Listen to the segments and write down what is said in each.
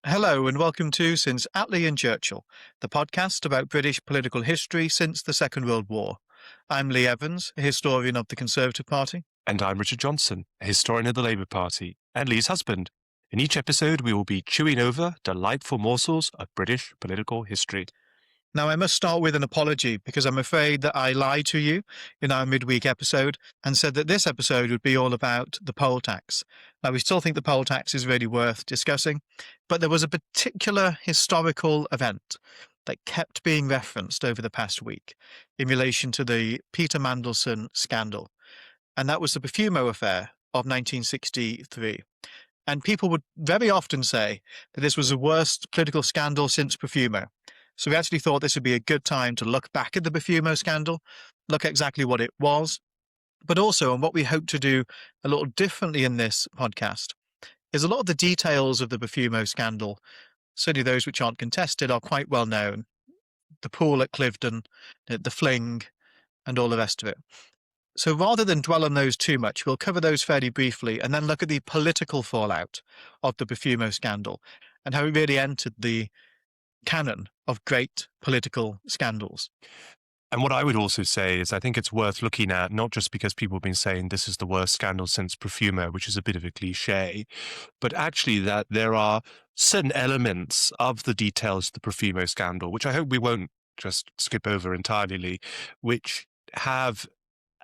Hello and welcome to Since Attlee and Churchill, the podcast about British political history since the Second World War. I'm Lee Evans, a historian of the Conservative Party. And I'm Richard Johnson, a historian of the Labour Party and Lee's husband. In each episode, we will be chewing over delightful morsels of British political history. Now, I must start with an apology because I'm afraid that I lied to you in our midweek episode and said that this episode would be all about the poll tax. Now, we still think the poll tax is really worth discussing, but there was a particular historical event that kept being referenced over the past week in relation to the Peter Mandelson scandal, and that was the Profumo affair of 1963. And people would very often say that this was the worst political scandal since Profumo. So we actually thought this would be a good time to look back at the Profumo scandal, look at exactly what it was, but also, and what we hope to do a little differently in this podcast, is a lot of the details of the Profumo scandal, certainly those which aren't contested, are quite well known. The pool at Cliveden, the fling, and all the rest of it. So rather than dwell on those too much, we'll cover those fairly briefly and then look at the political fallout of the Profumo scandal and how it really entered the canon of great political scandals. And what I would also say is I think it's worth looking at, not just because people have been saying this is the worst scandal since Profumo, which is a bit of a cliche, but actually that there are certain elements of the details of the Profumo scandal, which I hope we won't just skip over entirely, which have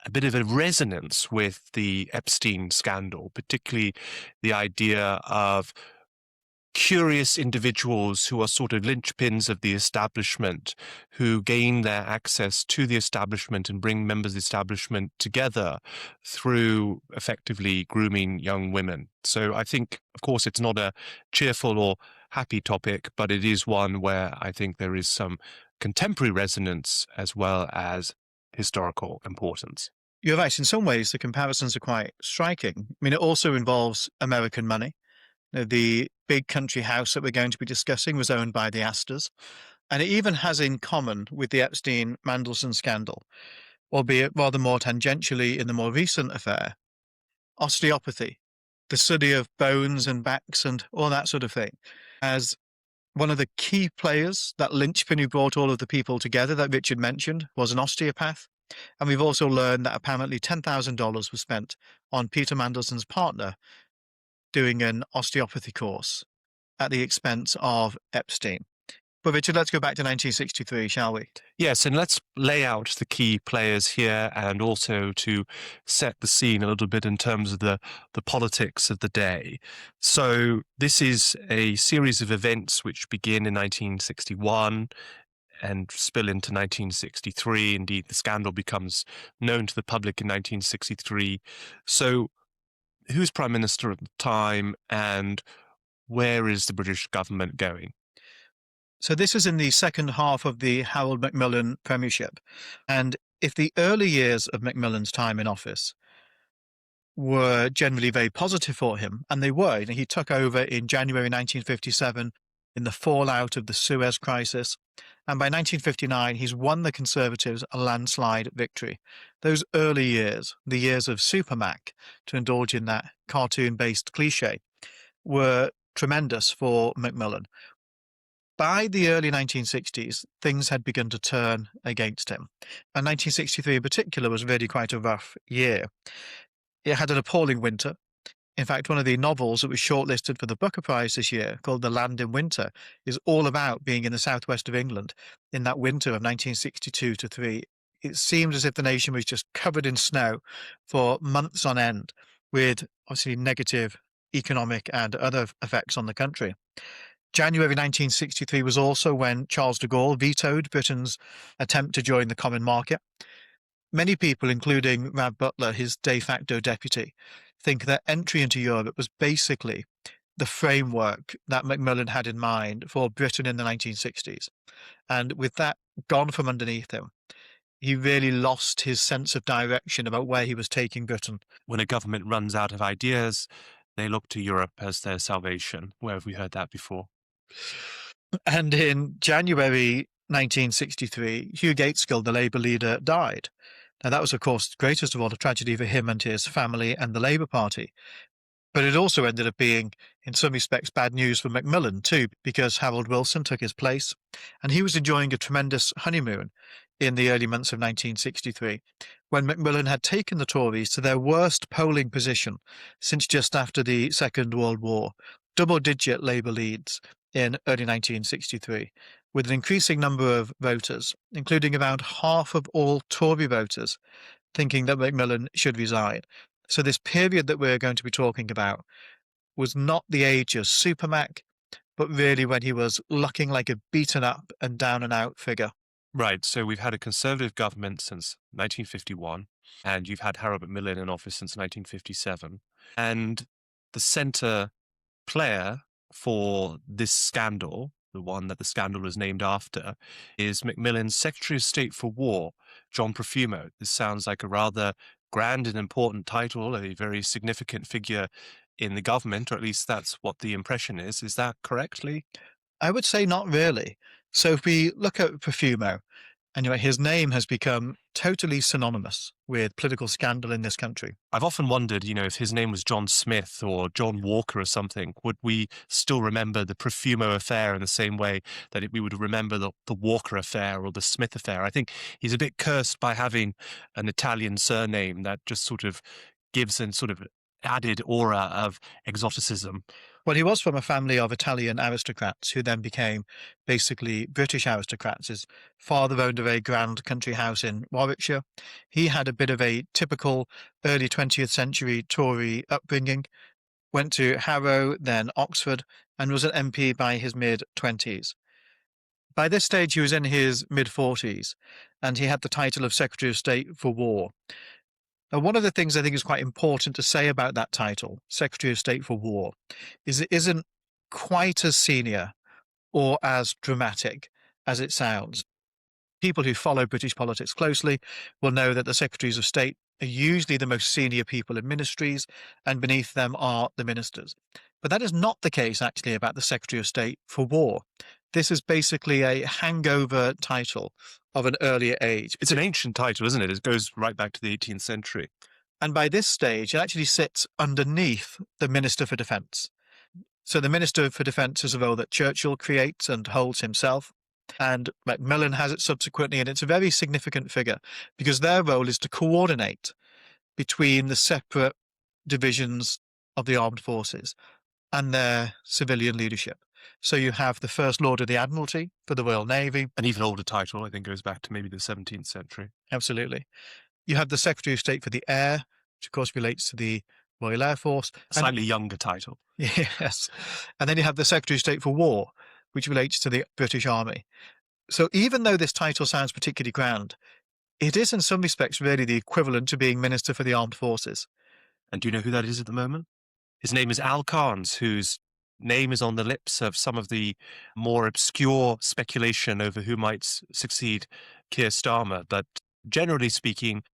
a bit of a resonance with the Epstein scandal, particularly the idea of curious individuals who are sort of linchpins of the establishment, who gain their access to the establishment and bring members of the establishment together through effectively grooming young women. So I think, of course, it's not a cheerful or happy topic, but it is one where I think there is some contemporary resonance as well as historical importance. You're right. In some ways, the comparisons are quite striking. I mean, it also involves American money. The big country house that we're going to be discussing was owned by the Astors, and it even has in common with the Epstein-Mandelson scandal, albeit rather more tangentially in the more recent affair, osteopathy, the study of bones and backs and all that sort of thing. As one of the key players, that linchpin who brought all of the people together that Richard mentioned was an osteopath. And we've also learned that apparently $10,000 was spent on Peter Mandelson's partner doing an osteopathy course at the expense of Epstein. But Richard, let's go back to 1963, shall we? Yes, and let's lay out the key players here and also to set the scene a little bit in terms of the politics of the day. So this is a series of events which begin in 1961 and spill into 1963. Indeed, the scandal becomes known to the public in 1963. So who's Prime Minister at the time and where is the British government going? So this is in the second half of the Harold Macmillan premiership. And if the early years of Macmillan's time in office were generally very positive for him, and they were, he took over in January 1957 in the fallout of the Suez crisis. And by 1959, he's won the Conservatives a landslide victory. Those early years, the years of Supermac, to indulge in that cartoon-based cliche, were tremendous for Macmillan. By the early 1960s, things had begun to turn against him. And 1963 in particular was really quite a rough year. It had an appalling winter. In fact, one of the novels that was shortlisted for the Booker Prize this year, called The Land in Winter, is all about being in the southwest of England in that winter of 1962 to 3. It seemed as if the nation was just covered in snow for months on end, with obviously negative economic and other effects on the country. January 1963 was also when Charles de Gaulle vetoed Britain's attempt to join the common market. Many people, including Rab Butler, his de facto deputy, think that entry into Europe was basically the framework that Macmillan had in mind for Britain in the 1960s. And with that gone from underneath him, he really lost his sense of direction about where he was taking Britain. When a government runs out of ideas, they look to Europe as their salvation. Where have we heard that before? And in January 1963, Hugh Gaitskell, the Labour leader, died. Now, that was, of course, greatest of all, a tragedy for him and his family and the Labour Party. But it also ended up being, in some respects, bad news for Macmillan too, because Harold Wilson took his place, and he was enjoying a tremendous honeymoon in the early months of 1963, when Macmillan had taken the Tories to their worst polling position since just after the Second World War, double-digit Labour leads in early 1963, with an increasing number of voters, including around half of all Tory voters, thinking that Macmillan should resign. So this period that we're going to be talking about was not the age of Supermac, but really when he was looking like a beaten up and down and out figure. Right. So we've had a Conservative government since 1951, and you've had Harold Macmillan in office since 1957. And the centre player for this scandal, the one that the scandal is named after, is Macmillan's Secretary of State for War, John Profumo. This sounds like a rather grand and important title, a very significant figure in the government, or at least that's what the impression is. Is that correct, Lee? I would say not really. So if we look at Profumo, and his name has become totally synonymous with political scandal in this country. I've often wondered, if his name was John Smith or John Walker or something, would we still remember the Profumo affair in the same way that we would remember the Walker affair or the Smith affair? I think he's a bit cursed by having an Italian surname that just sort of gives an sort of added aura of exoticism. Well, he was from a family of Italian aristocrats who then became basically British aristocrats. His father owned a very grand country house in Warwickshire. He had a bit of a typical early 20th century Tory upbringing, went to Harrow, then Oxford, and was an MP by his mid-20s. By this stage, he was in his mid-40s, and he had the title of Secretary of State for War. Now, one of the things I think is quite important to say about that title, Secretary of State for War, is it isn't quite as senior or as dramatic as it sounds. People who follow British politics closely will know that the Secretaries of State are usually the most senior people in ministries, and beneath them are the ministers. But that is not the case, actually, about the Secretary of State for War. This is basically a hangover title of an earlier age. It's an ancient title, isn't it? It goes right back to the 18th century. And by this stage, it actually sits underneath the Minister for Defence. So the Minister for Defence is a role that Churchill creates and holds himself, and Macmillan has it subsequently, and it's a very significant figure because their role is to coordinate between the separate divisions of the armed forces and their civilian leadership. So you have the First Lord of the Admiralty for the Royal Navy. An even older title, I think, goes back to maybe the 17th century. Absolutely. You have the Secretary of State for the Air, which of course relates to the Royal Air Force. Slightly younger title. Yes. And then you have the Secretary of State for War, which relates to the British Army. So even though this title sounds particularly grand, it is in some respects really the equivalent to being Minister for the Armed Forces. And do you know who that is at the moment? His name is Al Carnes, whose name is on the lips of some of the more obscure speculation over who might succeed Keir Starmer. But generally speaking,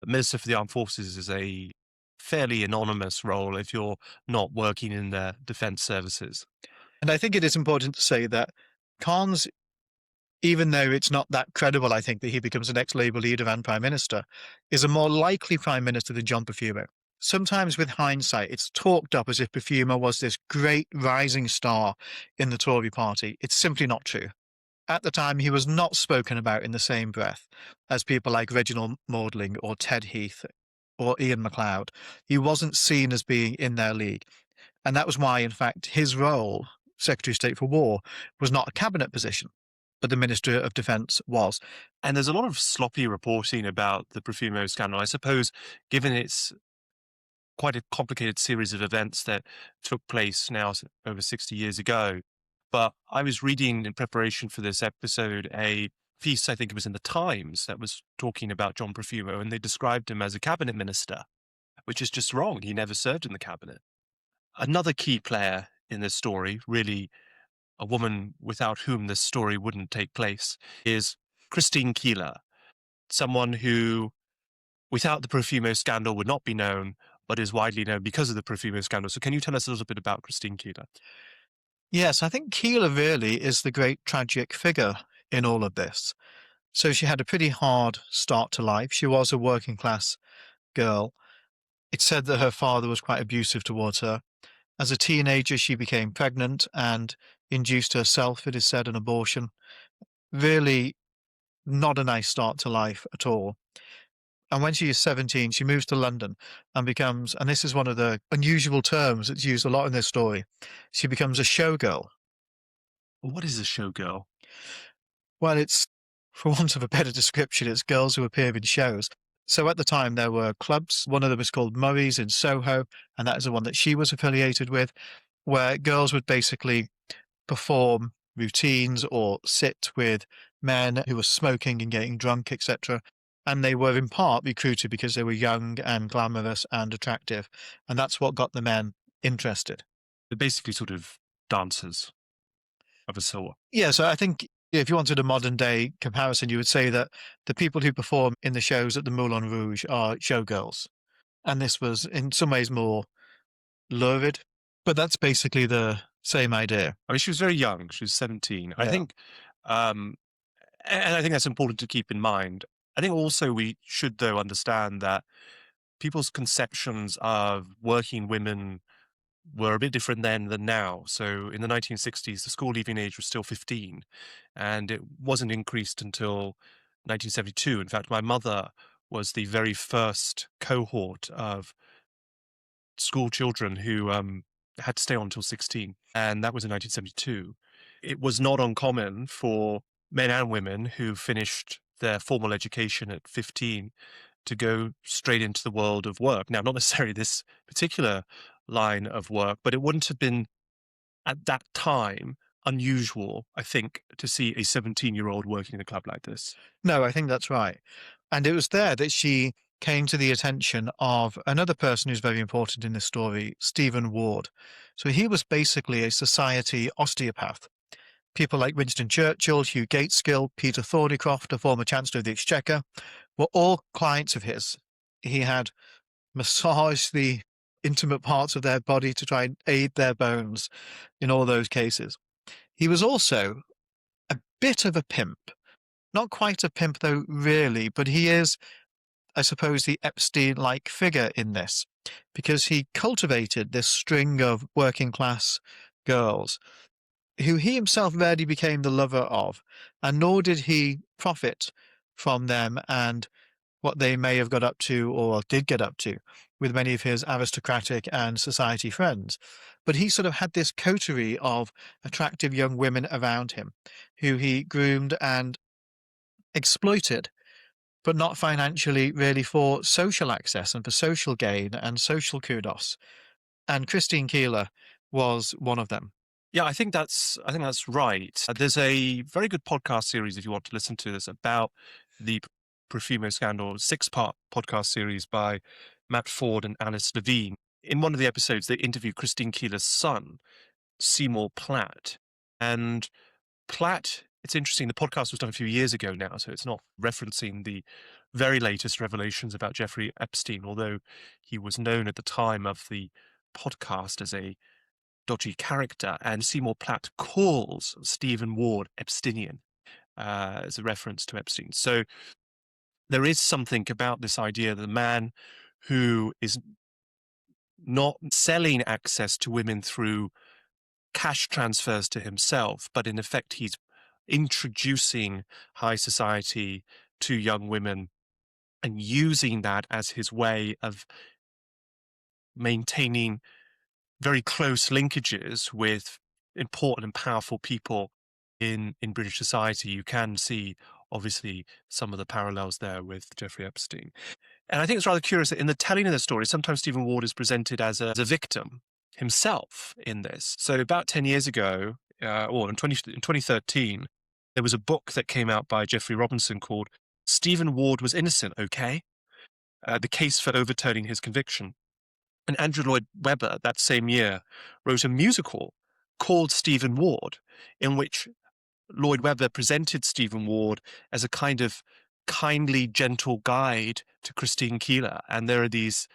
Minister for the Armed Forces is a fairly anonymous role if you're not working in the defence services. And I think it is important to say that Carnes, even though it's not that credible, I think, that he becomes the next Labour leader and Prime Minister, is a more likely Prime Minister than John Profumo. Sometimes with hindsight, it's talked up as if Profumo was this great rising star in the Tory party. It's simply not true. At the time, he was not spoken about in the same breath as people like Reginald Maudling or Ted Heath or Ian MacLeod. He wasn't seen as being in their league. And that was why, in fact, his role, Secretary of State for War, was not a cabinet position, but the Minister of Defence was. And there's a lot of sloppy reporting about the Profumo scandal. I suppose, given its quite a complicated series of events that took place now over 60 years ago. But I was reading in preparation for this episode a piece, I think it was in the Times, that was talking about John Profumo, and they described him as a cabinet minister, which is just wrong. He never served in the cabinet. Another key player in this story, really a woman without whom this story wouldn't take place, is Christine Keeler, someone who, without the Profumo scandal, would not be known, but is widely known because of the Profumo scandal. So can you tell us a little bit about Christine Keeler? Yes, I think Keeler really is the great tragic figure in all of this. So she had a pretty hard start to life. She was a working class girl. It's said that her father was quite abusive towards her. As a teenager, she became pregnant and induced herself, it is said, an abortion. Really not a nice start to life at all. And when she is 17, she moves to London and becomes, and this is one of the unusual terms that's used a lot in this story, she becomes a showgirl. What is a showgirl? Well, it's, for want of a better description, it's girls who appear in shows. So at the time, there were clubs. One of them was called Murray's in Soho, and that is the one that she was affiliated with, where girls would basically perform routines or sit with men who were smoking and getting drunk, etc. And they were in part recruited because they were young and glamorous and attractive. And that's what got the men interested. They're basically sort of dancers of a sort. Yeah, so I think if you wanted a modern day comparison, you would say that the people who perform in the shows at the Moulin Rouge are showgirls. And this was in some ways more lurid, but that's basically the same idea. I mean, she was very young. She was 17. I Yeah. think, and I think that's important to keep in mind. I think also we should, though, understand that people's conceptions of working women were a bit different then than now. So in the 1960s, the school leaving age was still 15, and it wasn't increased until 1972. In fact, my mother was the very first cohort of school children who had to stay on until 16, and that was in 1972. It was not uncommon for men and women who finished their formal education at 15 to go straight into the world of work. Now, not necessarily this particular line of work, but it wouldn't have been at that time unusual, I think, to see a 17-year-old working in a club like this. No, I think that's right. And it was there that she came to the attention of another person who's very important in this story, Stephen Ward. So he was basically a society osteopath. People like Winston Churchill, Hugh Gateskill, Peter Thornycroft, a former Chancellor of the Exchequer, were all clients of his. He had massaged the intimate parts of their body to try and aid their bones in all those cases. He was also a bit of a pimp. Not quite a pimp, though, really, but he is, I suppose, the Epstein-like figure in this, because he cultivated this string of working-class girls who he himself rarely became the lover of, and nor did he profit from them and what they may have got up to or did get up to with many of his aristocratic and society friends. But he sort of had this coterie of attractive young women around him who he groomed and exploited, but not financially, really, for social access and for social gain and social kudos. And Christine Keeler was one of them. Yeah, I think that's right. There's a very good podcast series if you want to listen to this about the Profumo scandal, 6-part podcast series by Matt Ford and Alice Levine. In one of the episodes, they interview Christine Keeler's son, Seymour Platt. And Platt, it's interesting, the podcast was done a few years ago now, so it's not referencing the very latest revelations about Jeffrey Epstein, although he was known at the time of the podcast as a dodgy character, and Seymour Platt calls Stephen Ward Epsteinian as a reference to Epstein. So there is something about this idea that the man who is not selling access to women through cash transfers to himself, but in effect he's introducing high society to young women and using that as his way of maintaining very close linkages with important and powerful people in British society. You can see, obviously, some of the parallels there with Jeffrey Epstein. And I think it's rather curious that in the telling of the story, sometimes Stephen Ward is presented as a victim himself in this. So about 10 years ago, or in 2013, there was a book that came out by Jeffrey Robinson called Stephen Ward Was Innocent, Okay? The Case for Overturning His Conviction. And Andrew Lloyd Webber, that same year, wrote a musical called Stephen Ward, in which Lloyd Webber presented Stephen Ward as a kind of kindly, gentle guide to Christine Keeler. And there are these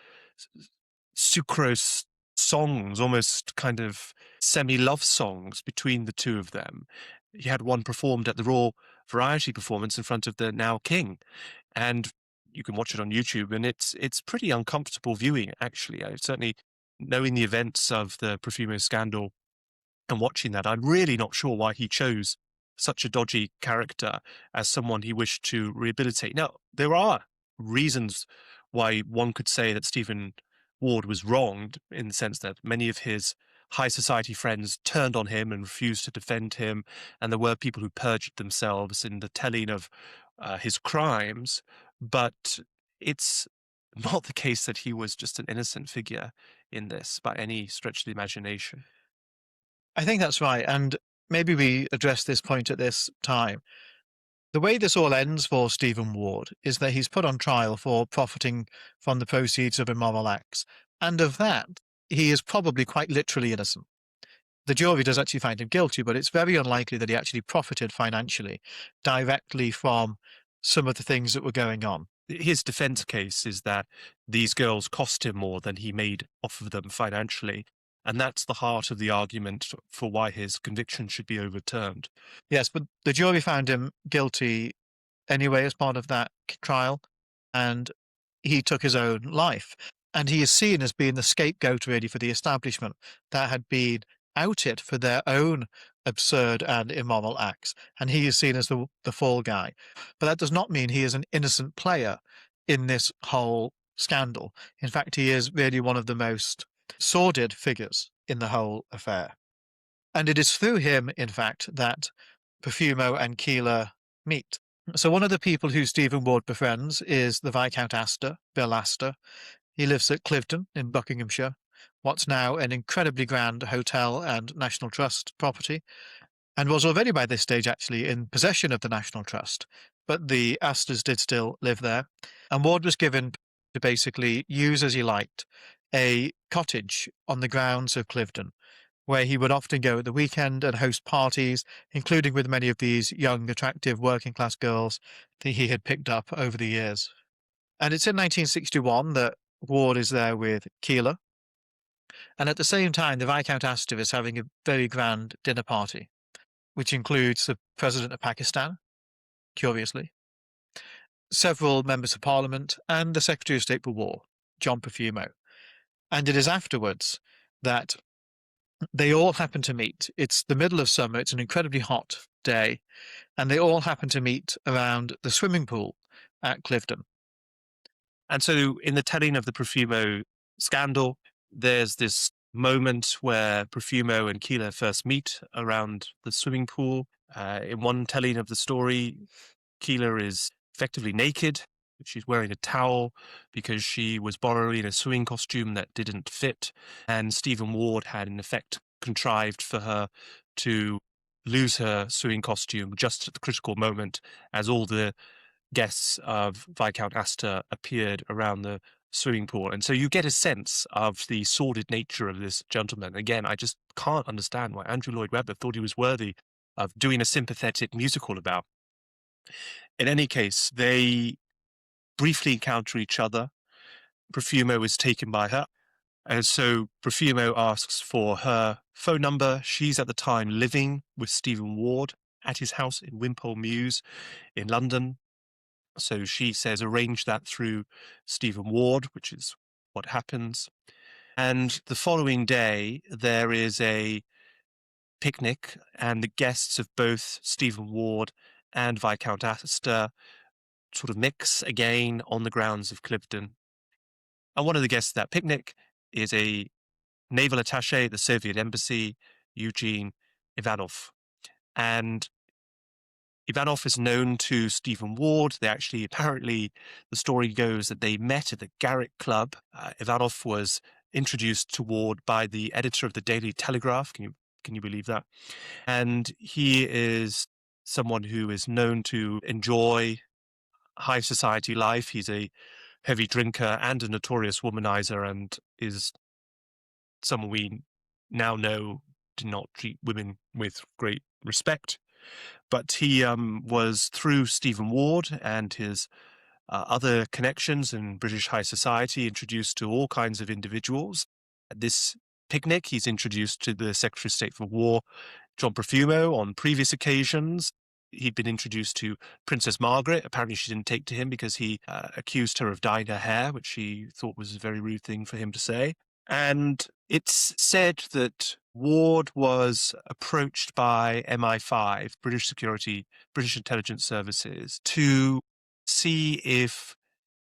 sucrose songs, almost kind of semi-love songs between the two of them. He had one performed at the Royal Variety Performance in front of the now King. And you can watch it on YouTube, and it's pretty uncomfortable viewing, actually. Certainly knowing the events of the Profumo scandal and watching that, I'm really not sure why he chose such a dodgy character as someone he wished to rehabilitate. Now, there are reasons why one could say that Stephen Ward was wronged, in the sense that many of his high society friends turned on him and refused to defend him, and there were people who perjured themselves in the telling of his crimes. But it's not the case that he was just an innocent figure in this by any stretch of the imagination. I think that's right. And maybe we address this point at this time. The way this all ends for Stephen Ward is that he's put on trial for profiting from the proceeds of immoral acts. And of that, he is probably quite literally innocent. The jury does actually find him guilty, but it's very unlikely that he actually profited financially directly from some of the things that were going on. His defense case is that these girls cost him more than he made off of them financially. And that's the heart of the argument for why his conviction should be overturned. Yes, but the jury found him guilty anyway as part of that trial, and he took his own life. And he is seen as being the scapegoat, really, for the establishment that had been outed for their own absurd and immoral acts. And he is seen as the fall guy. But that does not mean he is an innocent player in this whole scandal. In fact, he is really one of the most sordid figures in the whole affair. And it is through him, in fact, that Profumo and Keeler meet. So one of the people who Stephen Ward befriends is the Viscount Astor, Bill Astor. He lives at Cliveden in Buckinghamshire, what's now an incredibly grand hotel and National Trust property, and was already by this stage actually in possession of the National Trust. But the Astors did still live there, and Ward was given to basically use as he liked a cottage on the grounds of Cliveden, where he would often go at the weekend and host parties, including with many of these young, attractive working class girls that he had picked up over the years. And it's in 1961 that Ward is there with Keeler. And at the same time, the Viscount Astor is having a very grand dinner party, which includes the President of Pakistan, curiously, several members of Parliament, and the Secretary of State for War, John Profumo. And it is afterwards that they all happen to meet. It's the middle of summer, it's an incredibly hot day, and they all happen to meet around the swimming pool at Cliveden. And so, in the telling of the Profumo scandal, there's this moment where Profumo and Keeler first meet around the swimming pool. In one telling of the story, Keeler is effectively naked. She's wearing a towel because she was borrowing a swimming costume that didn't fit. And Stephen Ward had, in effect, contrived for her to lose her swimming costume just at the critical moment as all the guests of Viscount Astor appeared around the swimming pool. And so you get a sense of the sordid nature of this gentleman. Again, I just can't understand why Andrew Lloyd Webber thought he was worthy of doing a sympathetic musical about. In any case, they briefly encounter each other. Profumo is taken by her. And so Profumo asks for her phone number. She's at the time living with Stephen Ward at his house in Wimpole Mews in London. So she says, arrange that through Stephen Ward, which is what happens. And the following day, there is a picnic, and the guests of both Stephen Ward and Viscount Astor sort of mix again on the grounds of Cliveden. And one of the guests at that picnic is a naval attaché at the Soviet embassy, Eugene Ivanov. And Ivanov is known to Stephen Ward. They actually, apparently, the story goes that they met at the Garrick Club. Ivanov was introduced to Ward by the editor of the Daily Telegraph. Can you believe that? And he is someone who is known to enjoy high society life. He's a heavy drinker and a notorious womanizer, and is someone we now know did not treat women with great respect. But he was, through Stephen Ward and his other connections in British high society, introduced to all kinds of individuals. At this picnic, he's introduced to the Secretary of State for War, John Profumo, on previous occasions. He'd been introduced to Princess Margaret. Apparently she didn't take to him because he accused her of dyeing her hair, which she thought was a very rude thing for him to say. And it's said that Ward was approached by MI5, British intelligence services, to see if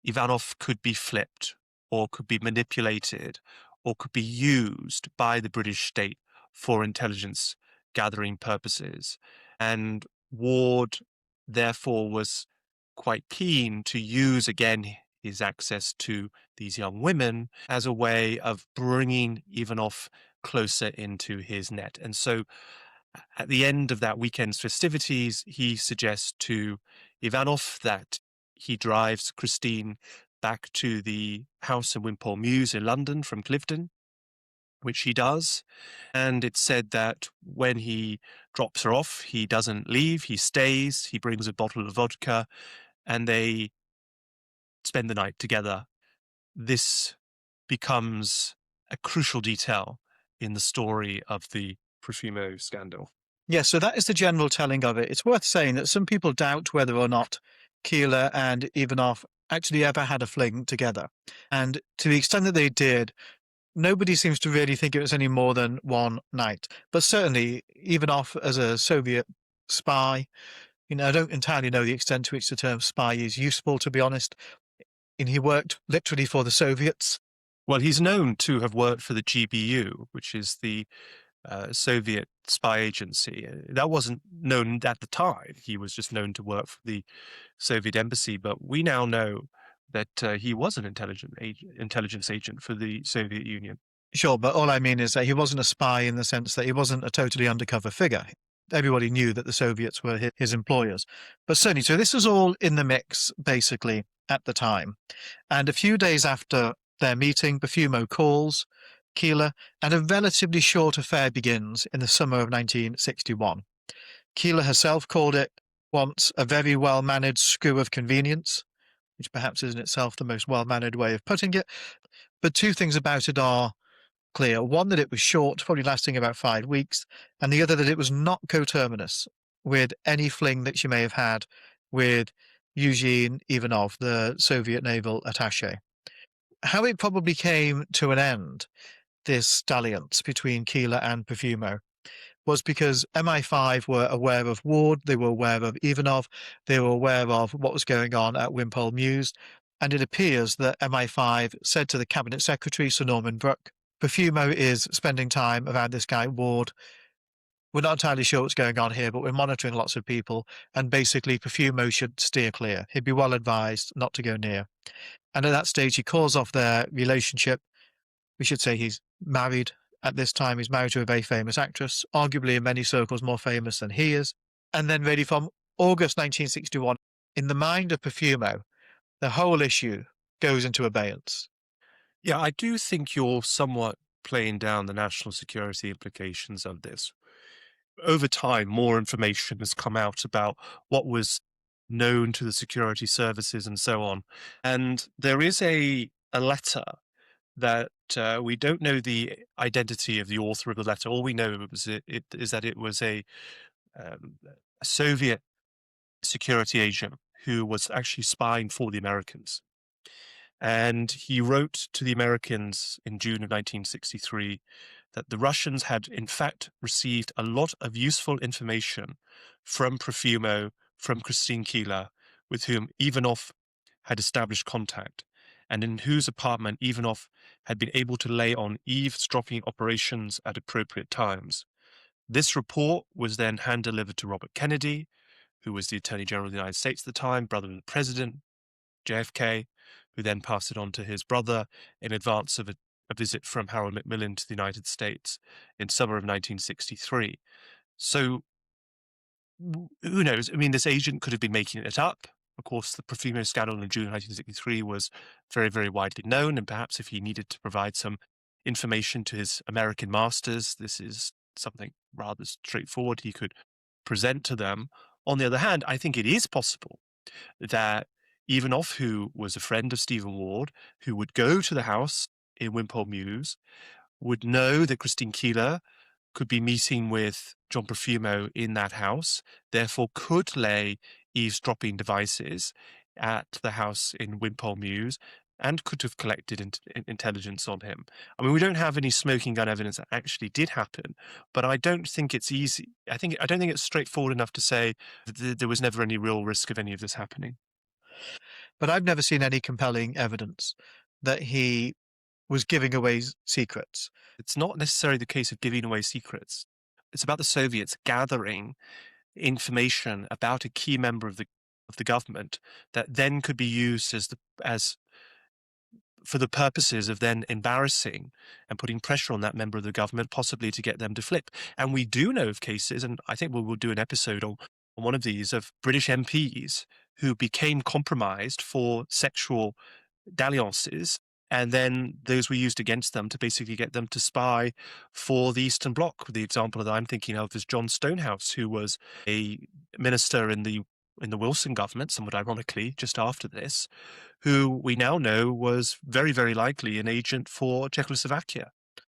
Ivanov could be flipped or could be manipulated or could be used by the British state for intelligence gathering purposes. And Ward, therefore, was quite keen to use again his access to these young women as a way of bringing Ivanov closer into his net. And so at the end of that weekend's festivities, he suggests to Ivanov that he drives Christine back to the house in Wimpole Mews in London from Clifton, which he does. And it's said that when he drops her off, he doesn't leave, he stays, he brings a bottle of vodka, and they spend the night together. This becomes a crucial detail in the story of the Profumo scandal. Yes, so that is the general telling of it. It's worth saying that some people doubt whether or not Keeler and Ivanov actually ever had a fling together. And to the extent that they did, nobody seems to really think it was any more than one night. But certainly, Ivanov as a Soviet spy, I don't entirely know the extent to which the term spy is useful, to be honest. And he worked literally for the Soviets. Well, he's known to have worked for the GBU, which is the Soviet spy agency. That wasn't known at the time. He was just known to work for the Soviet embassy. But we now know that he was an intelligence agent for the Soviet Union. Sure, but all I mean is that he wasn't a spy in the sense that he wasn't a totally undercover figure. Everybody knew that the Soviets were his employers. But certainly, so this was all in the mix, basically, at the time. And a few days after their meeting, Profumo calls Keeler, and a relatively short affair begins in the summer of 1961. Keeler herself called it once a very well-mannered screw of convenience, which perhaps isn't itself the most well-mannered way of putting it. But two things about it are clear. One, that it was short, probably lasting about 5 weeks, and the other that it was not coterminous with any fling that she may have had with Eugene Ivanov, the Soviet naval attaché. How it probably came to an end, this dalliance between Keeler and Profumo, was because MI5 were aware of Ward, they were aware of Ivanov, they were aware of what was going on at Wimpole Mews, and it appears that MI5 said to the Cabinet Secretary, Sir Norman Brooke, Profumo is spending time around this guy Ward. We're not entirely sure what's going on here, but we're monitoring lots of people, and basically Profumo should steer clear. He'd be well advised not to go near. And at that stage, he calls off their relationship. We should say he's married at this time. He's married to a very famous actress, arguably in many circles more famous than he is. And then really from August 1961, in the mind of Profumo, the whole issue goes into abeyance. Yeah, I do think you're somewhat playing down the national security implications of this. Over time, more information has come out about what was known to the security services and so on. And there is a letter that we don't know the identity of the author of the letter. All we know is that it was a Soviet security agent who was actually spying for the Americans. And he wrote to the Americans in June of 1963 that the Russians had in fact received a lot of useful information from Profumo, from Christine Keeler, with whom Ivanov had established contact, and in whose apartment Ivanov had been able to lay on eavesdropping operations at appropriate times. This report was then hand-delivered to Robert Kennedy, who was the Attorney General of the United States at the time, brother of the President, JFK, who then passed it on to his brother in advance of a visit from Harold Macmillan to the United States in summer of 1963. So who knows? I mean, this agent could have been making it up. Of course, the Profumo scandal in June 1963 was very, very widely known, and perhaps if he needed to provide some information to his American masters, this is something rather straightforward he could present to them. On the other hand, I think it is possible that Ivanov, who was a friend of Stephen Ward, who would go to the house in Wimpole Mews, would know that Christine Keeler could be meeting with John Profumo in that house, therefore could lay eavesdropping devices at the house in Wimpole Mews, and could have collected intelligence on him. I mean, we don't have any smoking gun evidence that actually did happen, but I don't think it's easy. I don't think it's straightforward enough to say that there was never any real risk of any of this happening. But I've never seen any compelling evidence that he was giving away secrets. It's not necessarily the case of giving away secrets. It's about the Soviets gathering information about a key member of the government that then could be used as for the purposes of then embarrassing and putting pressure on that member of the government, possibly to get them to flip. And we do know of cases, and I think we'll do an episode on one of these, of British MPs who became compromised for sexual dalliances, and then those were used against them to basically get them to spy for the Eastern Bloc. The example that I'm thinking of is John Stonehouse, who was a minister in the Wilson government, somewhat ironically, just after this, who we now know was very, very likely an agent for Czechoslovakia.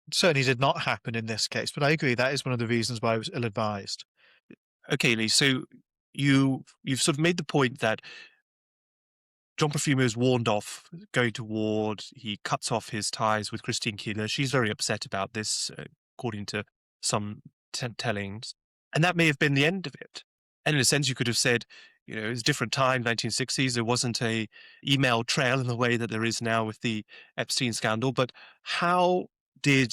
It certainly did not happen in this case, but I agree that is one of the reasons why I was ill-advised. Okay, Lee, so you've sort of made the point that John Profumo is warned off going to ward. He cuts off his ties with Christine Keeler. She's very upset about this, according to some tellings. And that may have been the end of it. And in a sense, you could have said, it was a different time, 1960s. There wasn't a email trail in the way that there is now with the Epstein scandal. But how did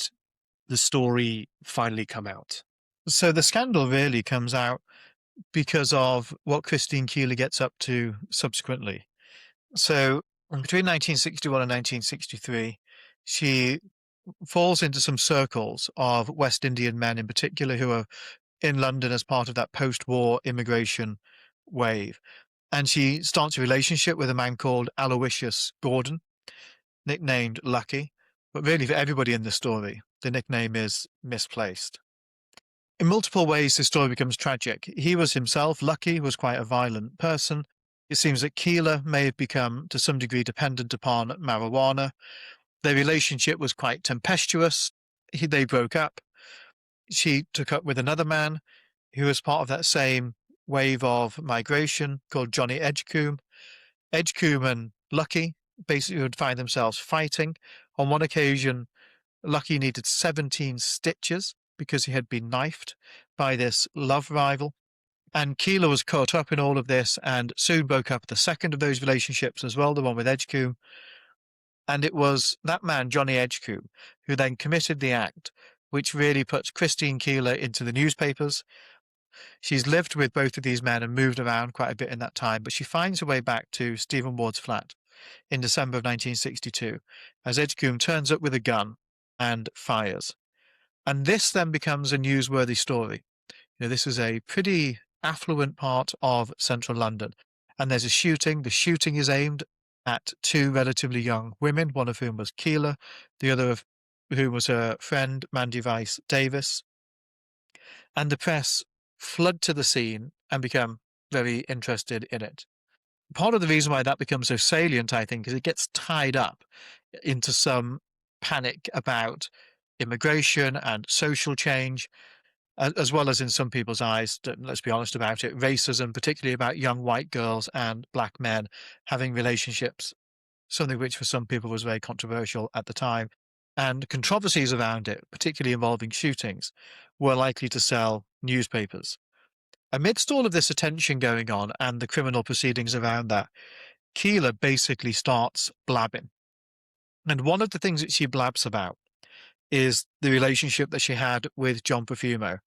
the story finally come out? So the scandal really comes out because of what Christine Keeler gets up to subsequently. So between 1961 and 1963, she falls into some circles of West Indian men in particular who are in London as part of that post-war immigration wave. And she starts a relationship with a man called Aloysius Gordon, nicknamed Lucky. But really, for everybody in the story, the nickname is misplaced. In multiple ways, this story becomes tragic. He was himself, Lucky, was quite a violent person. It seems that Keeler may have become, to some degree, dependent upon marijuana. Their relationship was quite tempestuous. They broke up. She took up with another man who was part of that same wave of migration called Johnny Edgecombe. Edgecombe and Lucky basically would find themselves fighting. On one occasion, Lucky needed 17 stitches because he had been knifed by this love rival. And Keeler was caught up in all of this and soon broke up the second of those relationships as well, the one with Edgecombe. And it was that man, Johnny Edgecombe, who then committed the act, which really puts Christine Keeler into the newspapers. She's lived with both of these men and moved around quite a bit in that time, but she finds her way back to Stephen Ward's flat in December of 1962 as Edgecombe turns up with a gun and fires. And this then becomes a newsworthy story. This is a pretty affluent part of central London. And there's a shooting. The shooting is aimed at two relatively young women, one of whom was Keeler, the other of whom was her friend, Mandy Rice Davis. And the press flood to the scene and become very interested in it. Part of the reason why that becomes so salient, I think, is it gets tied up into some panic about immigration and social change, as well as in some people's eyes, let's be honest about it, racism, particularly about young white girls and black men having relationships, something which for some people was very controversial at the time. And controversies around it, particularly involving shootings, were likely to sell newspapers. Amidst all of this attention going on and the criminal proceedings around that, Keeler basically starts blabbing. And one of the things that she blabs about is the relationship that she had with John Profumo.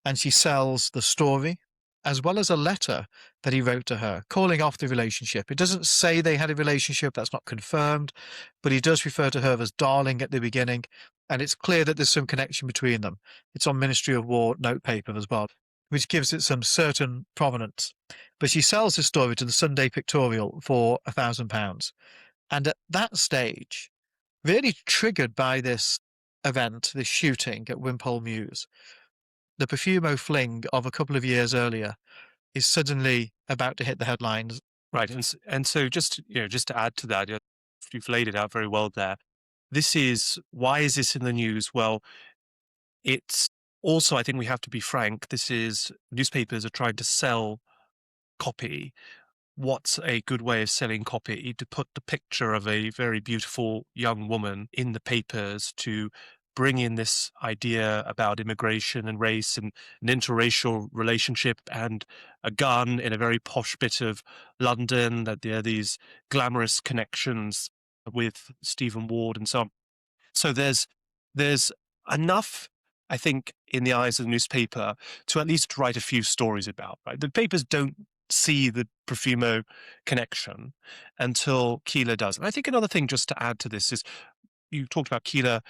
And she sells the story as well as a letter that he wrote to her calling off the relationship. It doesn't say they had a relationship, that's not confirmed, but he does refer to her as darling at the beginning, and it's clear that there's some connection between them. It's on Ministry of War notepaper as well, which gives it some certain provenance. But she sells the story to the Sunday Pictorial for £1,000. And at that stage, really triggered by this event, this shooting at Wimpole Mews, the Profumo fling of a couple of years earlier is suddenly about to hit the headlines. Right, and so just to add to that, you've laid it out very well there. Why is this in the news? Well, it's also, I think we have to be frank. Newspapers are trying to sell copy what's a good way of selling copy? To put the picture of a very beautiful young woman in the papers, to bring in this idea about immigration and race and an interracial relationship and a gun in a very posh bit of London, that there are these glamorous connections with Stephen Ward and so on. So there's enough, I think, in the eyes of the newspaper to at least write a few stories about, right? The papers don't see the Profumo connection until Keeler does. And I think another thing just to add to this is, you talked about Keeler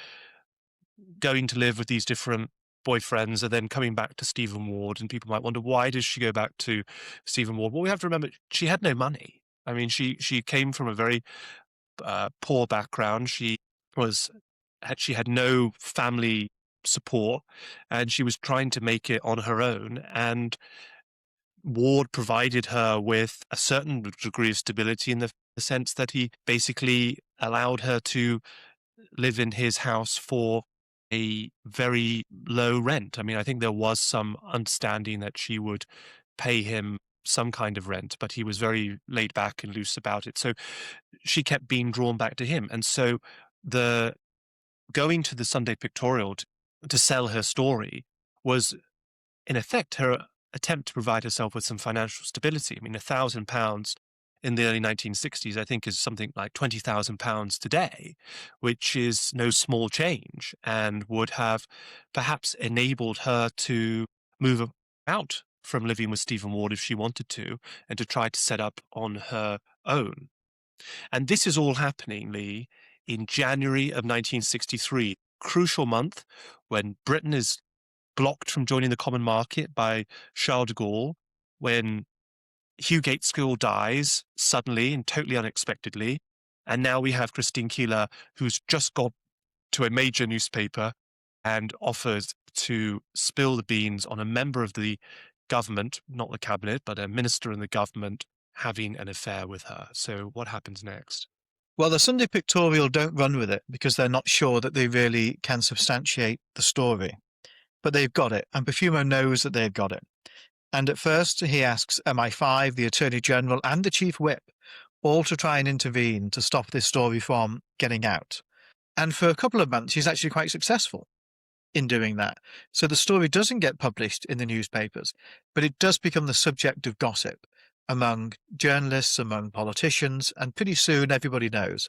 going to live with these different boyfriends and then coming back to Stephen Ward, and people might wonder, why does she go back to Stephen Ward? Well, we have to remember she had no money. I mean, she came from a very poor background. Was she had no family support, and she was trying to make it on her own. And Ward provided her with a certain degree of stability in the sense that he basically allowed her to live in his house for a very low rent. I mean, I think there was some understanding that she would pay him some kind of rent, but he was very laid back and loose about it. So she kept being drawn back to him. And so the going to the Sunday Pictorial to sell her story was, in effect, her attempt to provide herself with some financial stability. I mean, £1,000 in the early 1960s, I think, is something like £20,000 today, which is no small change, and would have perhaps enabled her to move out from living with Stephen Ward if she wanted to, and to try to set up on her own. And this is all happening, Lee, in January of 1963, crucial month when Britain is blocked from joining the common market by Charles de Gaulle, when Hugh Gaitskell dies suddenly and totally unexpectedly. And now we have Christine Keeler, who's just got to a major newspaper and offers to spill the beans on a member of the government, not the cabinet, but a minister in the government, having an affair with her. So what happens next? Well, the Sunday Pictorial don't run with it because they're not sure that they really can substantiate the story. But they've got it, and Profumo knows that they've got it. And at first he asks MI5, the Attorney General, and the Chief Whip all to try and intervene to stop this story from getting out. And for a couple of months, he's actually quite successful in doing that. So the story doesn't get published in the newspapers, but it does become the subject of gossip among journalists, among politicians, and pretty soon everybody knows.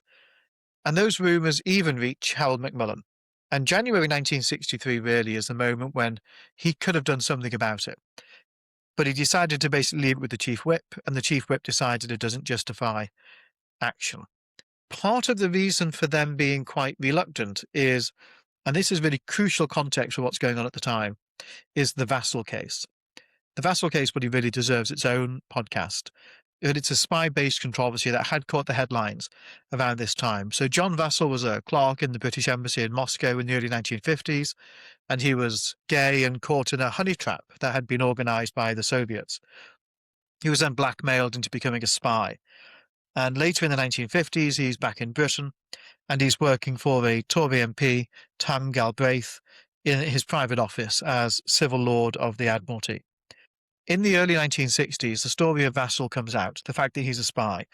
And those rumours even reach Harold Macmillan. And January 1963 really is the moment when he could have done something about it. But he decided to basically leave it with the Chief Whip, and the Chief Whip decided it doesn't justify action. Part of the reason for them being quite reluctant is, and this is really crucial context for what's going on at the time, is the Vassal case. The Vassal case really deserves its own podcast. It's a spy-based controversy that had caught the headlines around this time. So John Vassal was a clerk in the British Embassy in Moscow in the early 1950s, and he was gay and caught in a honey trap that had been organized by the Soviets. He was then blackmailed into becoming a spy. And later in the 1950s, he's back in Britain, and he's working for a Tory MP, Tam Galbraith, in his private office as Civil Lord of the Admiralty. In the early 1960s, the story of Vassal comes out, the fact that he's a spy,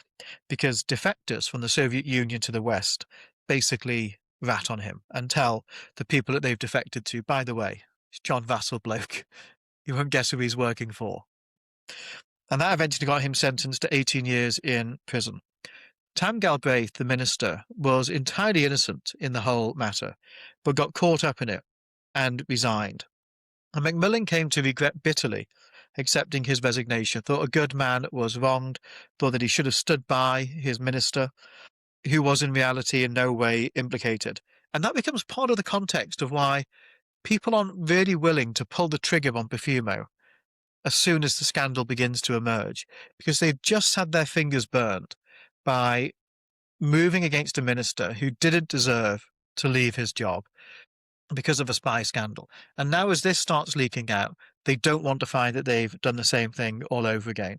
because defectors from the Soviet Union to the West basically rat on him and tell the people that they've defected to, by the way, it's John Vassal bloke. You won't guess who he's working for. And that eventually got him sentenced to 18 years in prison. Tam Galbraith, the minister, was entirely innocent in the whole matter, but got caught up in it and resigned. And Macmillan came to regret bitterly accepting his resignation, thought a good man was wronged, thought that he should have stood by his minister, who was in reality in no way implicated. And that becomes part of the context of why people aren't really willing to pull the trigger on Profumo as soon as the scandal begins to emerge, because they've just had their fingers burned by moving against a minister who didn't deserve to leave his job because of a spy scandal. And now as this starts leaking out, they don't want to find that they've done the same thing all over again.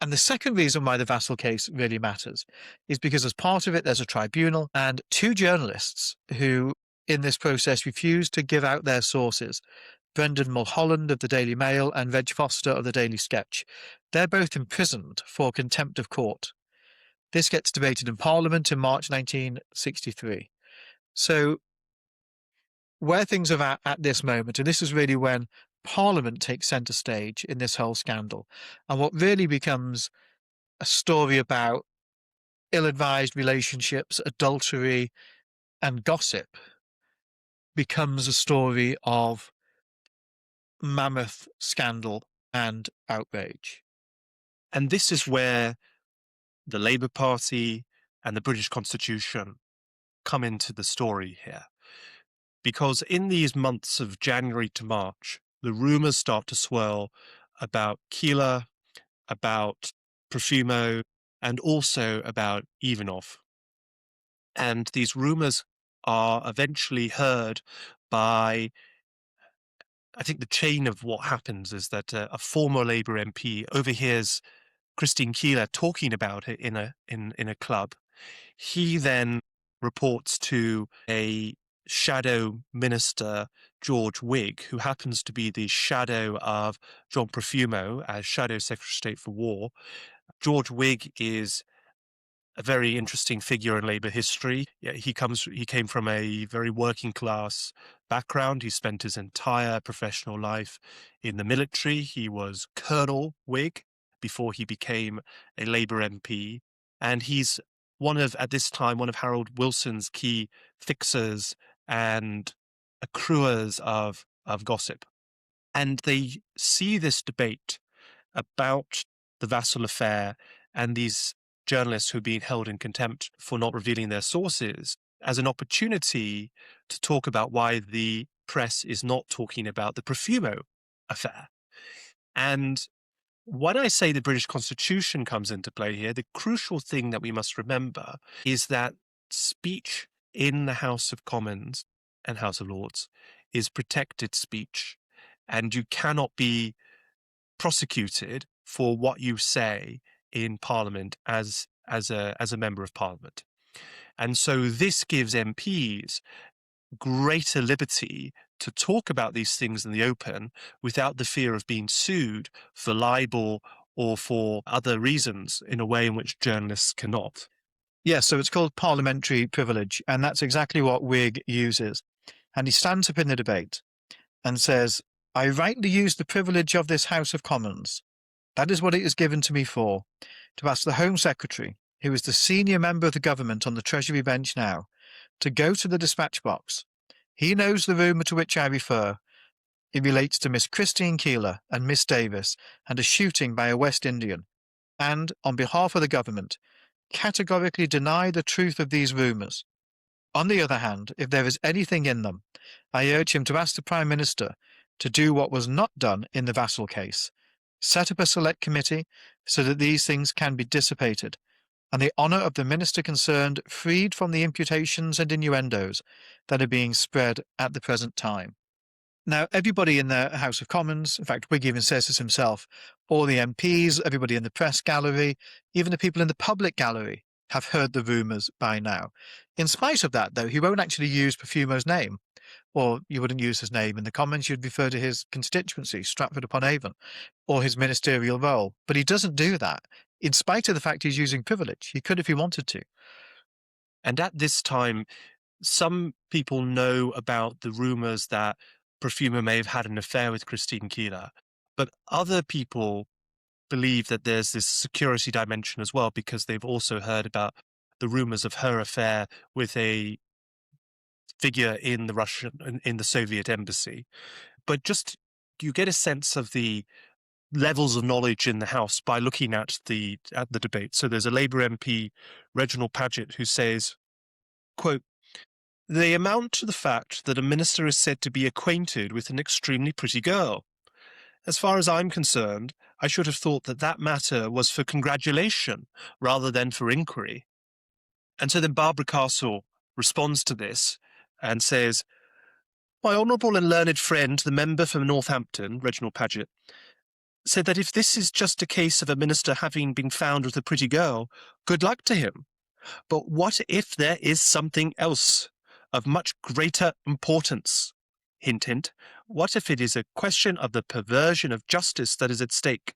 And the second reason why the Vassal case really matters is because as part of it, there's a tribunal and two journalists who, in this process, refused to give out their sources Brendan Mulholland of the Daily Mail and Reg Foster of the Daily Sketch. They're both imprisoned for contempt of court. This gets debated in Parliament in March 1963. So where things are at this moment, and this is really when Parliament takes centre stage in this whole scandal, and what really becomes a story about ill-advised relationships, adultery, and gossip becomes a story of mammoth scandal and outrage. And this is where the Labour Party and the British Constitution come into the story here. Because in these months of January to March, the rumours start to swirl about Keeler, about Profumo, and also about Ivanov. And these rumours are eventually heard by, I think the chain of what happens is that a former Labour MP overhears Christine Keeler talking about it in a club. He then reports to a shadow minister, George Wigg, who happens to be the shadow of John Profumo as Shadow Secretary of State for War. George Wigg is a very interesting figure in Labour history. Yeah, he came from a very working class background. He spent his entire professional life in the military. He was Colonel Wigg before he became a Labour MP. And he's at this time, one of Harold Wilson's key fixers and accruers of gossip. And they see this debate about the Vassal affair and these journalists who are being held in contempt for not revealing their sources as an opportunity to talk about why the press is not talking about the Profumo affair. And when I say the British Constitution comes into play here, the crucial thing that we must remember is that speech in the House of Commons and House of Lords is protected speech, and you cannot be prosecuted for what you say in Parliament as a member of Parliament. And so this gives MPs greater liberty to talk about these things in the open without the fear of being sued for libel or for other reasons in a way in which journalists cannot. Yes, so it's called parliamentary privilege, and that's exactly what Wigg uses. And he stands up in the debate and says, "I rightly use the privilege of this House of Commons. That is what it is given to me for, to ask the Home Secretary, who is the senior member of the government on the Treasury bench now, to go to the dispatch box. He knows the rumour to which I refer. It relates to Miss Christine Keeler and Miss Davis and a shooting by a West Indian, and, on behalf of the government, categorically deny the truth of these rumours. On the other hand, if there is anything in them, I urge him to ask the Prime Minister to do what was not done in the Vassal case, set up a select committee so that these things can be dissipated, and the honour of the minister concerned freed from the imputations and innuendos that are being spread at the present time." Now, everybody in the House of Commons, in fact, Wigg even says this himself, all the MPs, everybody in the press gallery, even the people in the public gallery have heard the rumours by now. In spite of that, though, he won't actually use Profumo's name, or you wouldn't use his name in the comments, you'd refer to his constituency, Stratford-upon-Avon, or his ministerial role. But he doesn't do that, in spite of the fact he's using privilege. He could if he wanted to. And at this time, some people know about the rumours that Profumo may have had an affair with Christine Keeler, but other people believe that there's this security dimension as well, because they've also heard about the rumours of her affair with a figure in the Soviet embassy. But just you get a sense of the levels of knowledge in the House by looking at the debate. So there's a Labour MP, Reginald Paget, who says, quote, "They amount to the fact that a minister is said to be acquainted with an extremely pretty girl. As far as I'm concerned, I should have thought that that matter was for congratulation rather than for inquiry." And so then Barbara Castle responds to this and says, "My honourable and learned friend, the member from Northampton, Reginald Paget, said that if this is just a case of a minister having been found with a pretty girl, good luck to him. But what if there is something else of much greater importance? Hint, hint. What if it is a question of the perversion of justice that is at stake?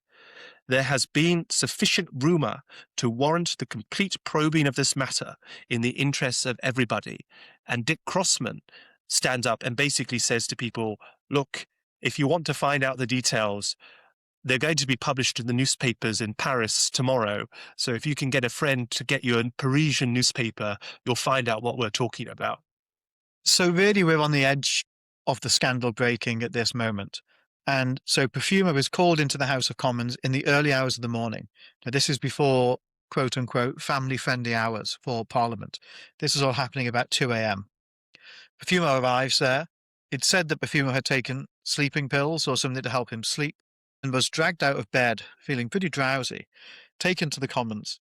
There has been sufficient rumour to warrant the complete probing of this matter in the interests of everybody. And Dick Crossman stands up and basically says to people, look, if you want to find out the details, they're going to be published in the newspapers in Paris tomorrow. So if you can get a friend to get you a Parisian newspaper, you'll find out what we're talking about. So really, we're on the edge of the scandal breaking at this moment. And so Profumo is called into the House of Commons in the early hours of the morning. Now, this is before, quote unquote, family-friendly hours for Parliament. This is all happening about 2 a.m. Profumo arrives there. It's said that Profumo had taken sleeping pills or something to help him sleep and was dragged out of bed, feeling pretty drowsy, taken to the Commons.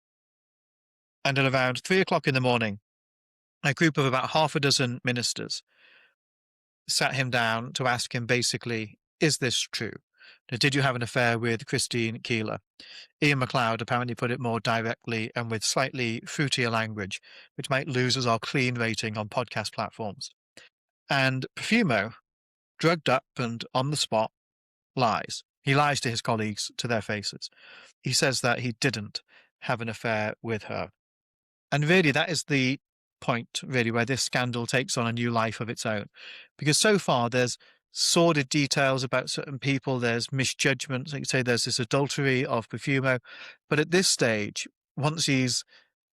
And at around 3 o'clock in the morning, a group of about half a dozen ministers sat him down to ask him basically, is this true? Now, did you have an affair with Christine Keeler? Ian MacLeod apparently put it more directly and with slightly fruitier language, which might lose us our clean rating on podcast platforms. And Profumo, drugged up and on the spot, lies. He lies to his colleagues to their faces. He says that he didn't have an affair with her. And really, that is the point, really, where this scandal takes on a new life of its own. Because so far, there's sordid details about certain people, there's misjudgments, like you say, there's this adultery of Profumo. But at this stage, once he's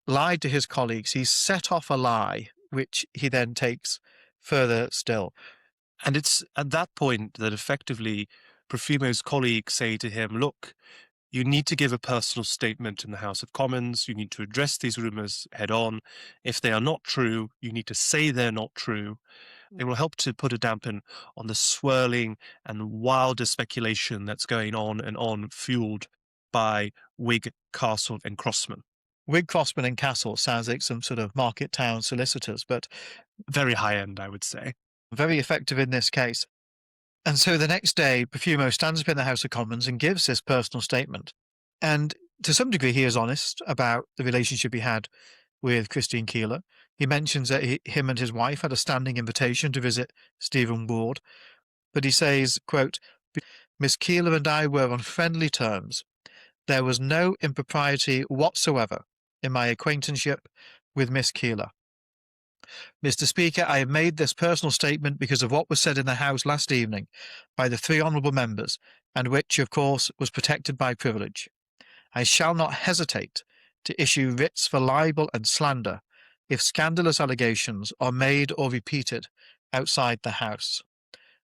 lied to his colleagues, he's set off a lie, which he then takes further still. And it's at that point that effectively Profumo's colleagues say to him, look, you need to give a personal statement in the House of Commons. You need to address these rumours head on. If they are not true, you need to say they're not true. They will help to put a dampen on the swirling and wilder speculation that's going on and on, fueled by Whig, Castle and Crossman. Whig, Crossman and Castle sounds like some sort of market town solicitors, but very high end, I would say. Very effective in this case. And so the next day, Profumo stands up in the House of Commons and gives this personal statement. And to some degree, he is honest about the relationship he had with Christine Keeler. He mentions that him and his wife had a standing invitation to visit Stephen Ward. But he says, quote, Miss Keeler and I were on friendly terms. There was no impropriety whatsoever in my acquaintanceship with Miss Keeler. Mr. Speaker, I have made this personal statement because of what was said in the House last evening by the three honourable members, and which, of course, was protected by privilege. I shall not hesitate to issue writs for libel and slander if scandalous allegations are made or repeated outside the House.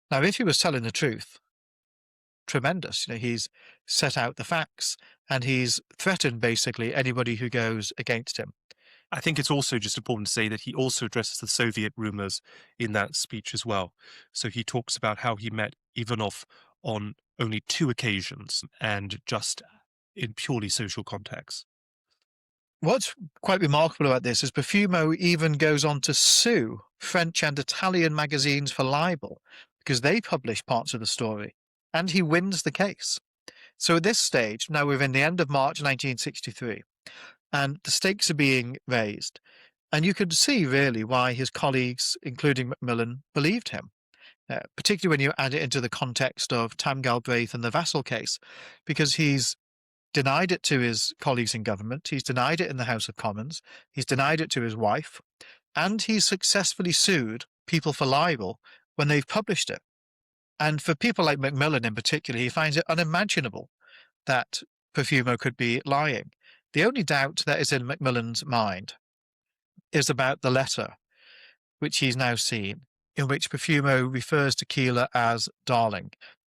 Now, if he was telling the truth, tremendous. He's set out the facts and he's threatened basically anybody who goes against him. I think it's also just important to say that he also addresses the Soviet rumors in that speech as well. So he talks about how he met Ivanov on only 2 occasions and just in purely social contexts. What's quite remarkable about this is Profumo even goes on to sue French and Italian magazines for libel because they publish parts of the story, and he wins the case. So at this stage, now we're in the end of March 1963, and the stakes are being raised. And you could see really why his colleagues, including Macmillan, believed him, particularly when you add it into the context of Tam Galbraith and the Vassal case, because he's denied it to his colleagues in government, he's denied it in the House of Commons, he's denied it to his wife, and he's successfully sued people for libel when they've published it. And for people like Macmillan in particular, he finds it unimaginable that Profumo could be lying. The only doubt that is in Macmillan's mind is about the letter, which he's now seen, in which Profumo refers to Keeler as darling.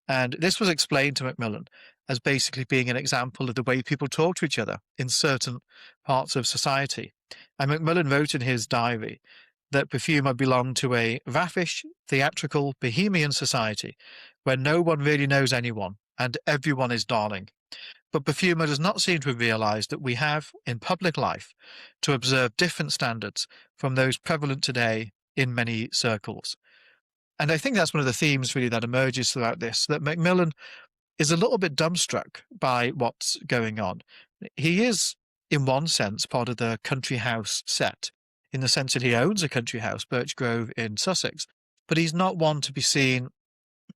And this was explained to Macmillan as basically being an example of the way people talk to each other in certain parts of society. And Macmillan wrote in his diary that Profumo belonged to a raffish, theatrical, bohemian society where no one really knows anyone and everyone is darling. But Profumo does not seem to have realised that we have, in public life, to observe different standards from those prevalent today in many circles. And I think that's one of the themes really that emerges throughout this, that Macmillan is a little bit dumbstruck by what's going on. He is, in one sense, part of the country house set, in the sense that he owns a country house, Birch Grove in Sussex. but he's not one to be seen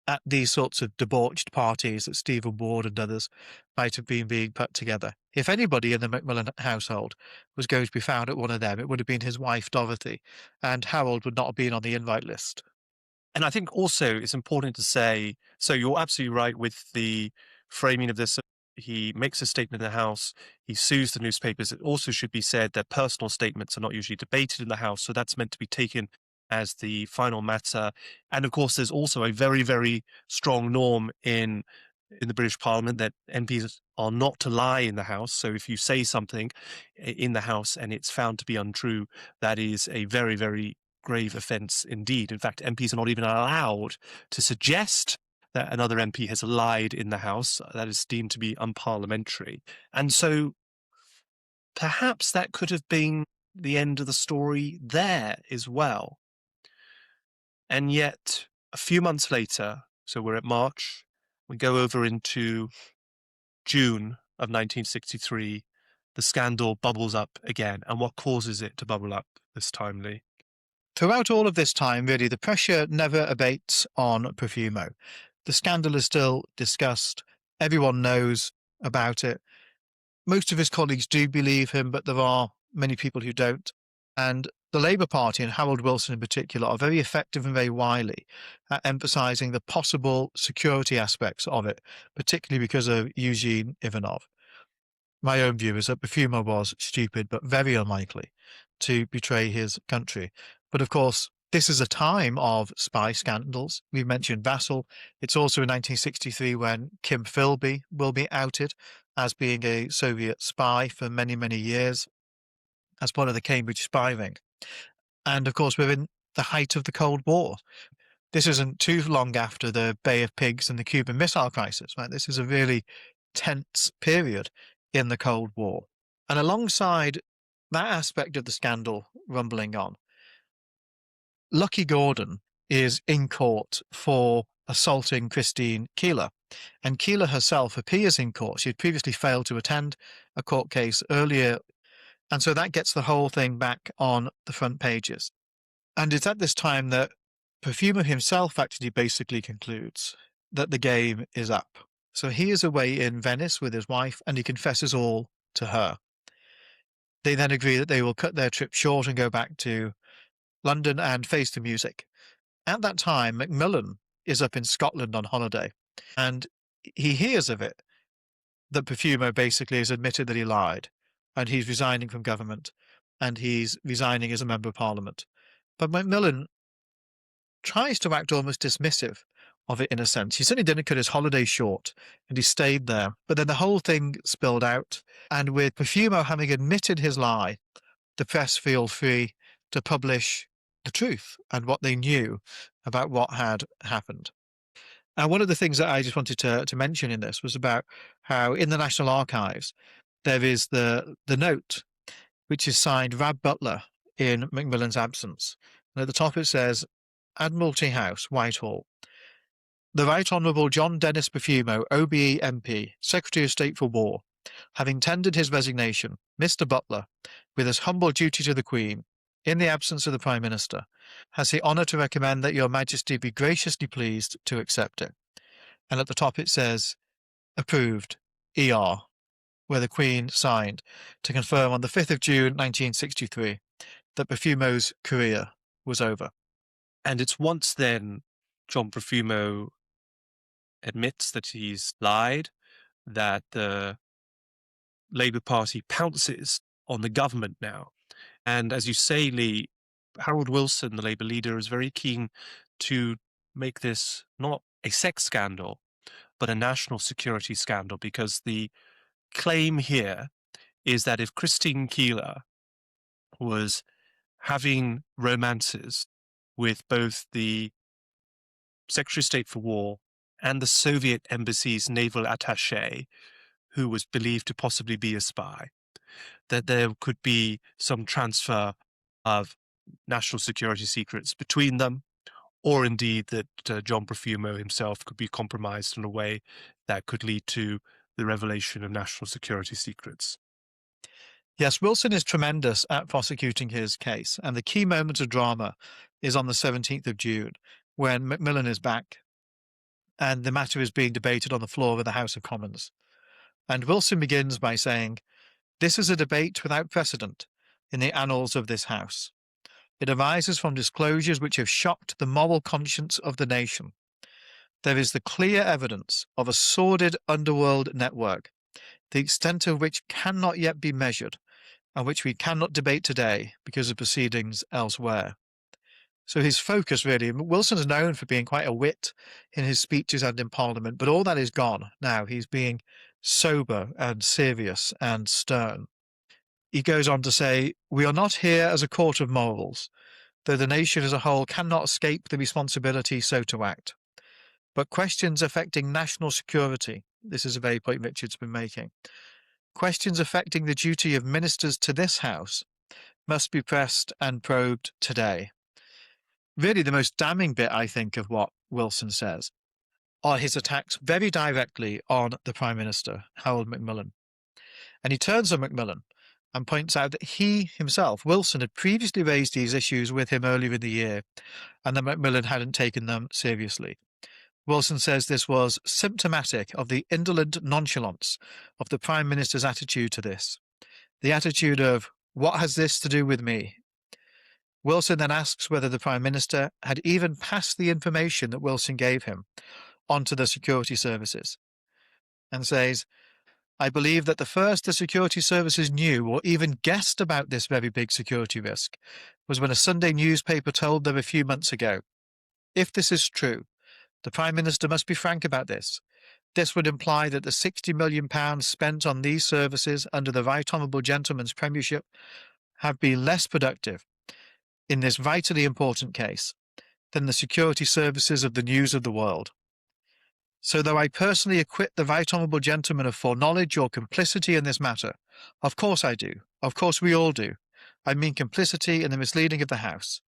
at these sorts of debauched parties that Stephen Ward and others might have been being put together. If anybody in the Macmillan household was going to be found at one of them, it would have been his wife Dorothy, and Harold would not have been on the invite list. And I think also it's important to say, so you're absolutely right with the framing of this. He makes a statement in the House, he sues the newspapers. It also should be said that personal statements are not usually debated in the House, so that's meant to be taken as the final matter. And of course, there's also a very, very strong norm in the British Parliament that MPs are not to lie in the House. So if you say something in the House and it's found to be untrue, that is a very, very grave offence indeed. In fact, MPs are not even allowed to suggest that another MP has lied in the House. That is deemed to be unparliamentary. And so perhaps that could have been the end of the story there as well. And yet, a few months later, so we're at March, we go over into June of 1963, the scandal bubbles up again. And what causes it to bubble up this time, Lee? Throughout all of this time, really, the pressure never abates on Profumo. The scandal is still discussed. Everyone knows about it. Most of his colleagues do believe him, but there are many people who don't. And the Labour Party, and Harold Wilson in particular, are very effective and very wily at emphasising the possible security aspects of it, particularly because of Eugene Ivanov. My own view is that Profumo was stupid, but very unlikely to betray his country. But of course, this is a time of spy scandals. We mentioned Vassal. It's also in 1963 when Kim Philby will be outed as being a Soviet spy for many, many years as part of the Cambridge spy ring. And of course, we're in the height of the Cold War. This isn't too long after the Bay of Pigs and the Cuban Missile Crisis, right? This is a really tense period in the Cold War. And alongside that aspect of the scandal rumbling on, Lucky Gordon is in court for assaulting Christine Keeler. And Keeler herself appears in court. She had previously failed to attend a court case earlier. And so that gets the whole thing back on the front pages. And it's at this time that Profumo himself actually basically concludes that the game is up. So he is away in Venice with his wife and he confesses all to her. They then agree that they will cut their trip short and go back to London and face the music. At that time, Macmillan is up in Scotland on holiday and he hears of it, that Profumo basically has admitted that he lied and he's resigning from government and he's resigning as a member of parliament. But Macmillan tries to act almost dismissive of it in a sense. He certainly didn't cut his holiday short and he stayed there. But then the whole thing spilled out. And with Profumo having admitted his lie, the press feel free to publish the truth and what they knew about what had happened. And one of the things that I just wanted to mention in this was about how in the National Archives there is the note which is signed Rab Butler in Macmillan's absence. And at the top it says, Admiralty House, Whitehall. The Right Honourable John Dennis Profumo, OBE MP, Secretary of State for War, having tendered his resignation, Mr. Butler, with his humble duty to the Queen, in the absence of the Prime Minister, has the honour to recommend that your Majesty be graciously pleased to accept it. And at the top it says, Approved, ER, where the Queen signed to confirm on the 5th of June 1963 that Profumo's career was over. And it's once then John Profumo admits that he's lied, that the Labour Party pounces on the government now. And as you say, Lee, Harold Wilson, the Labour leader, is very keen to make this not a sex scandal, but a national security scandal, because the claim here is that if Christine Keeler was having romances with both the Secretary of State for War and the Soviet embassy's naval attaché, who was believed to possibly be a spy, that there could be some transfer of national security secrets between them, or indeed that John Profumo himself could be compromised in a way that could lead to the revelation of national security secrets. Yes, Wilson is tremendous at prosecuting his case, and the key moment of drama is on the 17th of June when Macmillan is back and the matter is being debated on the floor of the House of Commons. And Wilson begins by saying, "This is a debate without precedent in the annals of this House. It arises from disclosures which have shocked the moral conscience of the nation. There is the clear evidence of a sordid underworld network, the extent of which cannot yet be measured, and which we cannot debate today because of proceedings elsewhere." So his focus really, Wilson's known for being quite a wit in his speeches and in Parliament, but all that is gone now. He's being sober and serious and stern. He goes on to say, "We are not here as a court of morals, though the nation as a whole cannot escape the responsibility so to act. But questions affecting national security," this is a very point Richard's been making, "questions affecting the duty of ministers to this House must be pressed and probed today." Really, the most damning bit, I think, of what Wilson says are his attacks very directly on the Prime Minister, Harold Macmillan. And he turns on Macmillan and points out that he himself, Wilson, had previously raised these issues with him earlier in the year, and that Macmillan hadn't taken them seriously. Wilson says this was symptomatic of the indolent nonchalance of the Prime Minister's attitude to this, the attitude of, "What has this to do with me?" Wilson then asks whether the Prime Minister had even passed the information that Wilson gave him onto the security services, and says, "I believe that the first the security services knew or even guessed about this very big security risk was when a Sunday newspaper told them a few months ago. If this is true, the Prime Minister must be frank about this. This would imply that the £60 million spent on these services under the Right Honourable Gentleman's Premiership have been less productive in this vitally important case than the security services of the news of the world. So though I personally acquit the Right Honourable Gentleman of foreknowledge or complicity in this matter, of course I do, of course we all do, I mean complicity in the misleading of the House,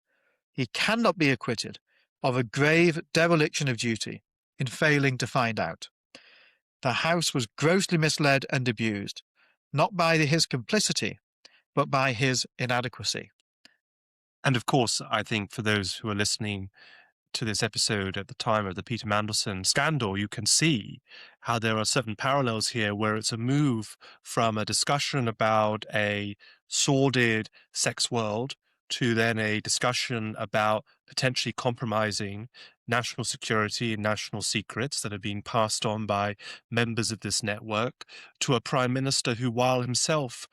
he cannot be acquitted of a grave dereliction of duty in failing to find out. The House was grossly misled and abused, not by his complicity, but by his inadequacy." And of course, I think for those who are listening to this episode at the time of the Peter Mandelson scandal, you can see how there are certain parallels here where it's a move from a discussion about a sordid sex world to then a discussion about potentially compromising national security and national secrets that are being passed on by members of this network to a prime minister who, while himself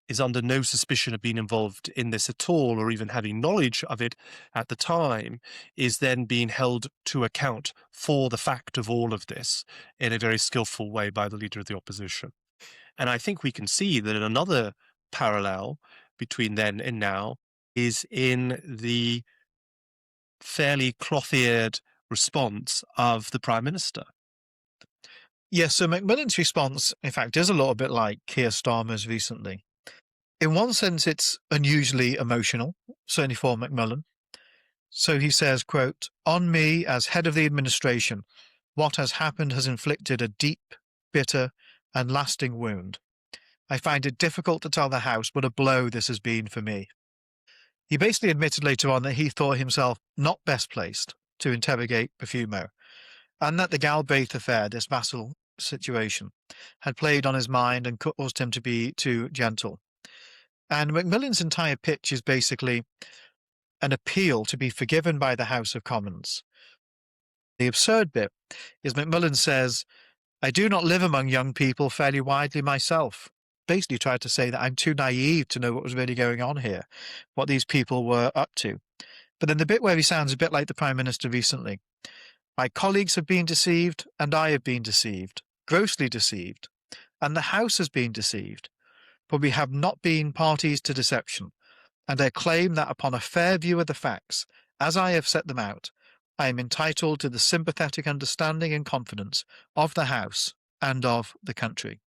is under no suspicion of being involved in this at all, or even having knowledge of it at the time, is then being held to account for the fact of all of this in a very skillful way by the leader of the opposition. And I think we can see that another parallel between then and now is in the fairly cloth-eared response of the Prime Minister. Yes, so Macmillan's response, in fact, is a little bit like Keir Starmer's recently. In one sense, it's unusually emotional, certainly for Macmillan. So he says, quote, "On me, as head of the administration, what has happened has inflicted a deep, bitter, and lasting wound. I find it difficult to tell the House what a blow this has been for me." He basically admitted later on that he thought himself not best placed to interrogate Profumo, and that the Galbraith affair, this vassal situation, had played on his mind and caused him to be too gentle. And Macmillan's entire pitch is basically an appeal to be forgiven by the House of Commons. The absurd bit is Macmillan says, "I do not live among young people fairly widely myself." Basically tried to say that I'm too naive to know what was really going on here, what these people were up to. But then the bit where he sounds a bit like the Prime Minister recently, "My colleagues have been deceived, and I have been deceived, grossly deceived, and the House has been deceived, but we have not been parties to deception, and I claim that upon a fair view of the facts, as I have set them out, I am entitled to the sympathetic understanding and confidence of the House and of the country."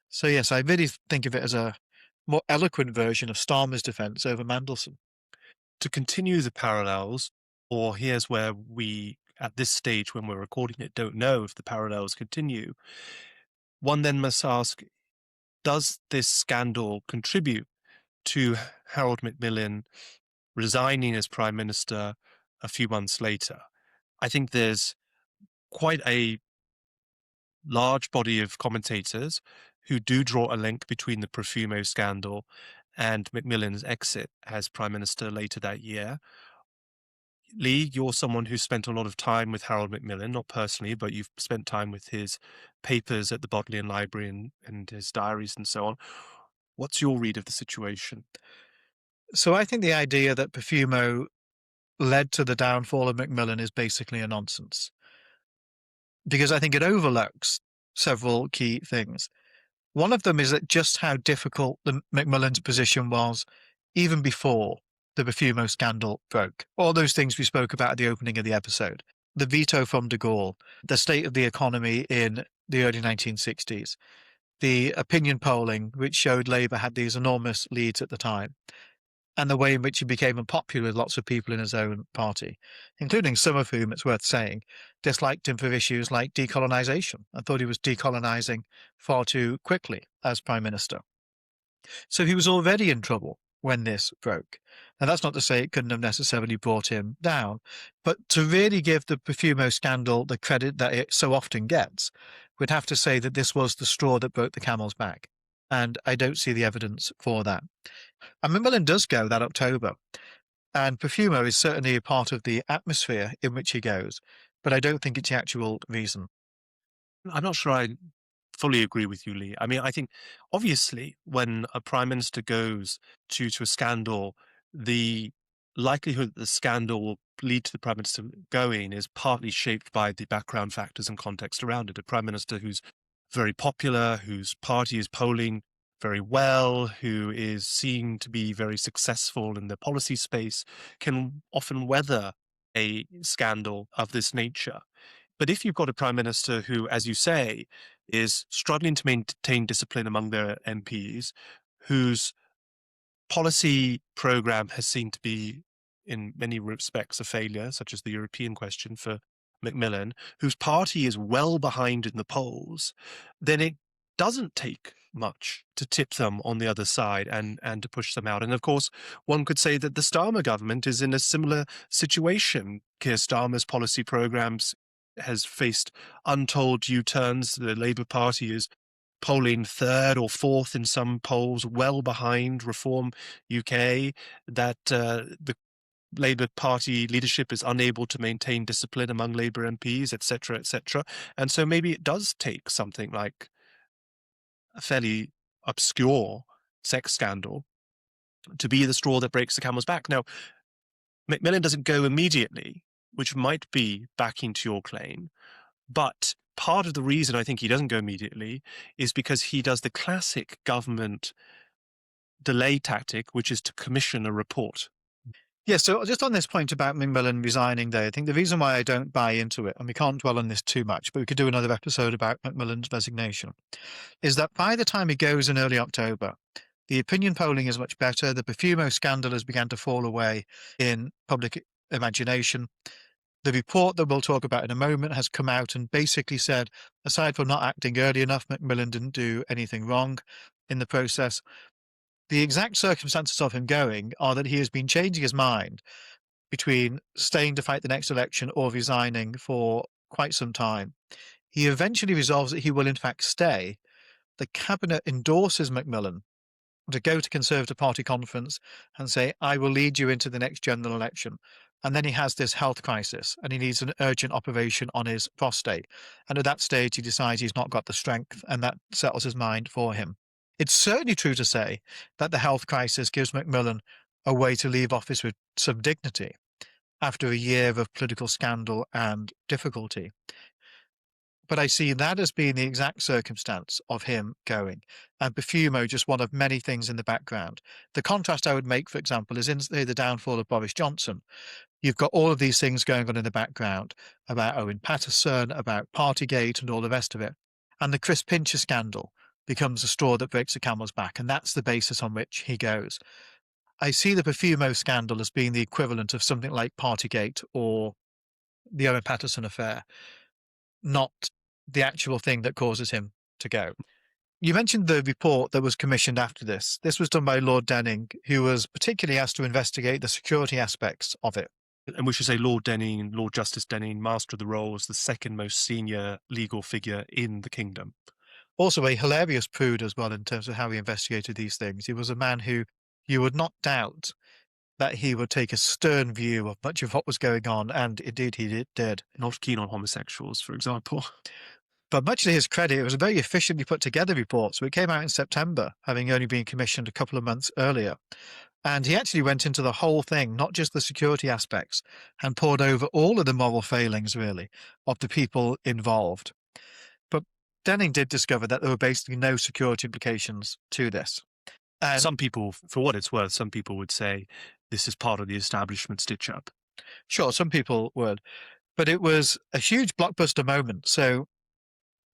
So yes, I really think of it as a more eloquent version of Starmer's defence over Mandelson. To continue the parallels, or here's where we, at this stage when we're recording it, don't know if the parallels continue, one then must ask, does this scandal contribute to Harold Macmillan resigning as Prime Minister a few months later? I think there's quite a large body of commentators who do draw a link between the Profumo scandal and Macmillan's exit as Prime Minister later that year. Lee, you're someone who spent a lot of time with Harold Macmillan, not personally, but you've spent time with his papers at the Bodleian Library and his diaries and so on. What's your read of the situation? So I think the idea that Profumo led to the downfall of Macmillan is basically a nonsense, because I think it overlooks several key things. One of them is that just how difficult the Macmillan's position was even before the Profumo scandal broke. All those things we spoke about at the opening of the episode. The veto from de Gaulle, the state of the economy in the early 1960s, the opinion polling, which showed Labour had these enormous leads at the time, and the way in which he became unpopular with lots of people in his own party, including some of whom, it's worth saying, disliked him for issues like decolonisation and thought he was decolonising far too quickly as Prime Minister. So he was already in trouble when this broke. And that's not to say it couldn't have necessarily brought him down, but to really give the Profumo scandal the credit that it so often gets, we'd have to say that this was the straw that broke the camel's back. And I don't see the evidence for that. And Macmillan does go that October, and Profumo is certainly a part of the atmosphere in which he goes, but I don't think it's the actual reason. I'm not sure I fully agree with you, Lee. I mean, I think obviously when a prime minister goes due to a scandal, the likelihood that the scandal will lead to the prime minister going is partly shaped by the background factors and context around it. A prime minister who's very popular, whose party is polling very well, who is seen to be very successful in the policy space, can often weather a scandal of this nature. But if you've got a prime minister who, as you say, is struggling to maintain discipline among their MPs, whose policy program has seemed to be, in many respects, a failure, such as the European question for Macmillan, whose party is well behind in the polls, then it doesn't take much to tip them on the other side and to push them out. And of course, one could say that the Starmer government is in a similar situation. Keir Starmer's policy programs has faced untold U-turns. The Labour Party is polling third or fourth in some polls, well behind Reform UK, that the Labour Party leadership is unable to maintain discipline among Labour MPs, etc., etc. And so maybe it does take something like a fairly obscure sex scandal to be the straw that breaks the camel's back. Now, Macmillan doesn't go immediately, which might be backing to your claim, but part of the reason I think he doesn't go immediately is because he does the classic government delay tactic, which is to commission a report. Yeah, so just on this point about Macmillan resigning there, I think the reason why I don't buy into it, and we can't dwell on this too much, but we could do another episode about Macmillan's resignation, is that by the time he goes in early October, the opinion polling is much better. The Profumo scandal has begun to fall away in public imagination. The report that we'll talk about in a moment has come out and basically said, aside from not acting early enough, Macmillan didn't do anything wrong in the process. The exact circumstances of him going are that he has been changing his mind between staying to fight the next election or resigning for quite some time. He eventually resolves that he will in fact stay. The cabinet endorses Macmillan to go to Conservative Party conference and say, I will lead you into the next general election. And then he has this health crisis and he needs an urgent operation on his prostate. And at that stage, he decides he's not got the strength and that settles his mind for him. It's certainly true to say that the health crisis gives Macmillan a way to leave office with some dignity after a year of political scandal and difficulty. But I see that as being the exact circumstance of him going, and Profumo just one of many things in the background. The contrast I would make, for example, is in say, the downfall of Boris Johnson. You've got all of these things going on in the background about Owen Paterson, about Partygate and all the rest of it. And the Chris Pincher scandal becomes the straw that breaks the camel's back, and that's the basis on which he goes. I see the Profumo scandal as being the equivalent of something like Partygate or the Owen Paterson affair, not the actual thing that causes him to go. You mentioned the report that was commissioned after this. This was done by Lord Denning, who was particularly asked to investigate the security aspects of it. And we should say Lord Denning, Lord Justice Denning, Master of the Rolls, the second most senior legal figure in the kingdom. Also a hilarious prude as well in terms of how he investigated these things. He was a man who you would not doubt that he would take a stern view of much of what was going on, and indeed he did. Not keen on homosexuals, for example. But much to his credit, it was a very efficiently put together report. So it came out in September, having only been commissioned a couple of months earlier. And he actually went into the whole thing, not just the security aspects, and poured over all of the moral failings, really, of the people involved. But Denning did discover that there were basically no security implications to this. And Some people, for what it's worth, some people would say this is part of the establishment stitch-up. sure, some people would, but it was a huge blockbuster moment. So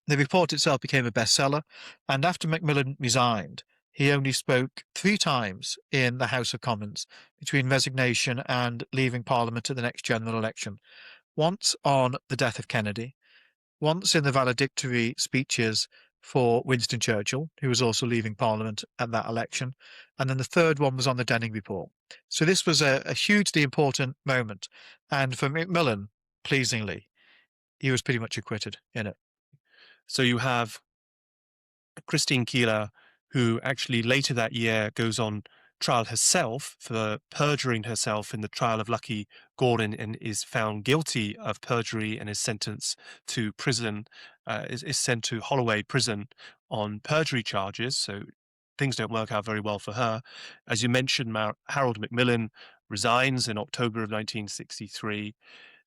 the report itself became a bestseller, and after Macmillan resigned, he only spoke 3 times in the House of Commons between resignation and leaving Parliament at the next general election. Once on the death of Kennedy, once in the valedictory speeches for Winston Churchill, who was also leaving Parliament at that election, and then the third one was on the Denning report. So this was a hugely important moment, and for Macmillan, pleasingly, he was pretty much acquitted in it. So you have Christine Keeler, who actually later that year goes on trial herself for perjuring herself in the trial of Lucky Gordon and is found guilty of perjury and is sentenced to prison, is sent to Holloway prison on perjury charges. So things don't work out very well for her. As you mentioned, Harold Macmillan resigns in October of 1963.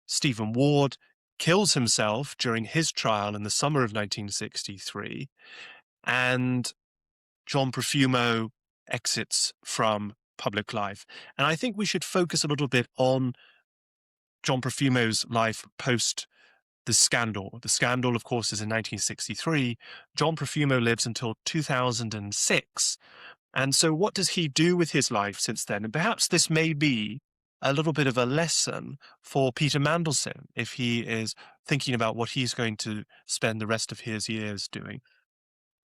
Stephen Ward kills himself during his trial in the summer of 1963. And John Profumo exits from public life. And I think we should focus a little bit on John Profumo's life post the scandal. The scandal, of course, is in 1963. John Profumo lives until 2006. And so what does he do with his life since then? And perhaps this may be a little bit of a lesson for Peter Mandelson if he is thinking about what he's going to spend the rest of his years doing.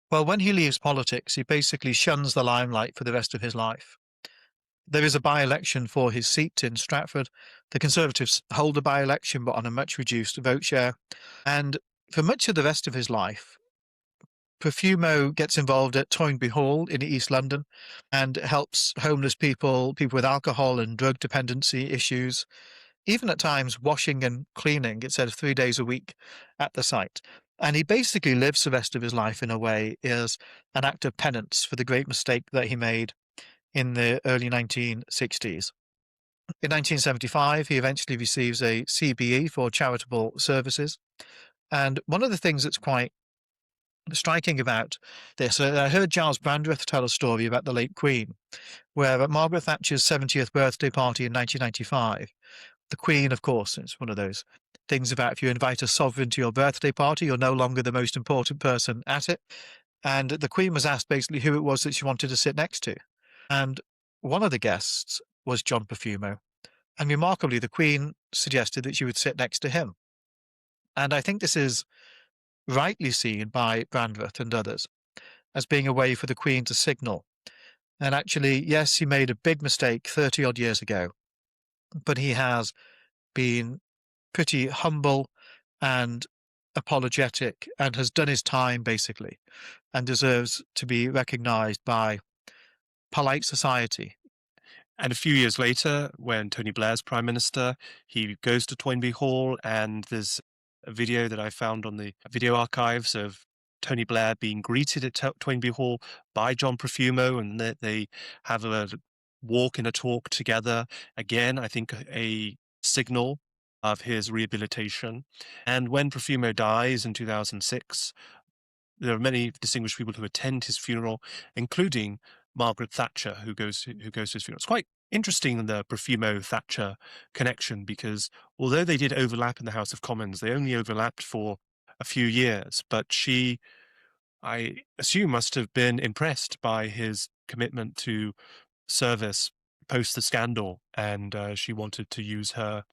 Well, when he leaves politics, he basically shuns the limelight for the rest of his life. There is a by-election for his seat in Stratford. The Conservatives hold a by-election, but on a much reduced vote share. And for much of the rest of his life, Profumo gets involved at Toynbee Hall in East London and helps homeless people, people with alcohol and drug dependency issues, even at times washing and cleaning, it said 3 days a week at the site. And he basically lives the rest of his life in a way as an act of penance for the great mistake that he made in the early 1960s. In 1975, he eventually receives a CBE for charitable services. And one of the things that's quite striking about this, I heard Giles Brandreth tell a story about the late Queen, where at Margaret Thatcher's 70th birthday party in 1995, the Queen, of course, it's one of those things about if you invite a sovereign to your birthday party, you're no longer the most important person at it. And the Queen was asked basically who it was that she wanted to sit next to. And one of the guests was John Profumo. And remarkably, the Queen suggested that she would sit next to him. And I think this is rightly seen by Brandreth and others as being a way for the Queen to signal. And actually, yes, he made a big mistake 30 odd years ago, but he has been pretty humble and apologetic and has done his time basically and deserves to be recognized by polite society. And a few years later, when Tony Blair's prime minister, he goes to Toynbee Hall, and there's a video that I found on the video archives of Tony Blair being greeted at Toynbee Hall by John Profumo, and that they have a walk and a talk together. Again, I think a signal of his rehabilitation. And when Profumo dies in 2006, there are many distinguished people who attend his funeral, including Margaret Thatcher, who goes to his funeral. It's quite interesting, the Profumo-Thatcher connection, because although they did overlap in the House of Commons, they only overlapped for a few years. But she, I assume, must have been impressed by his commitment to service post the scandal, and she wanted to use her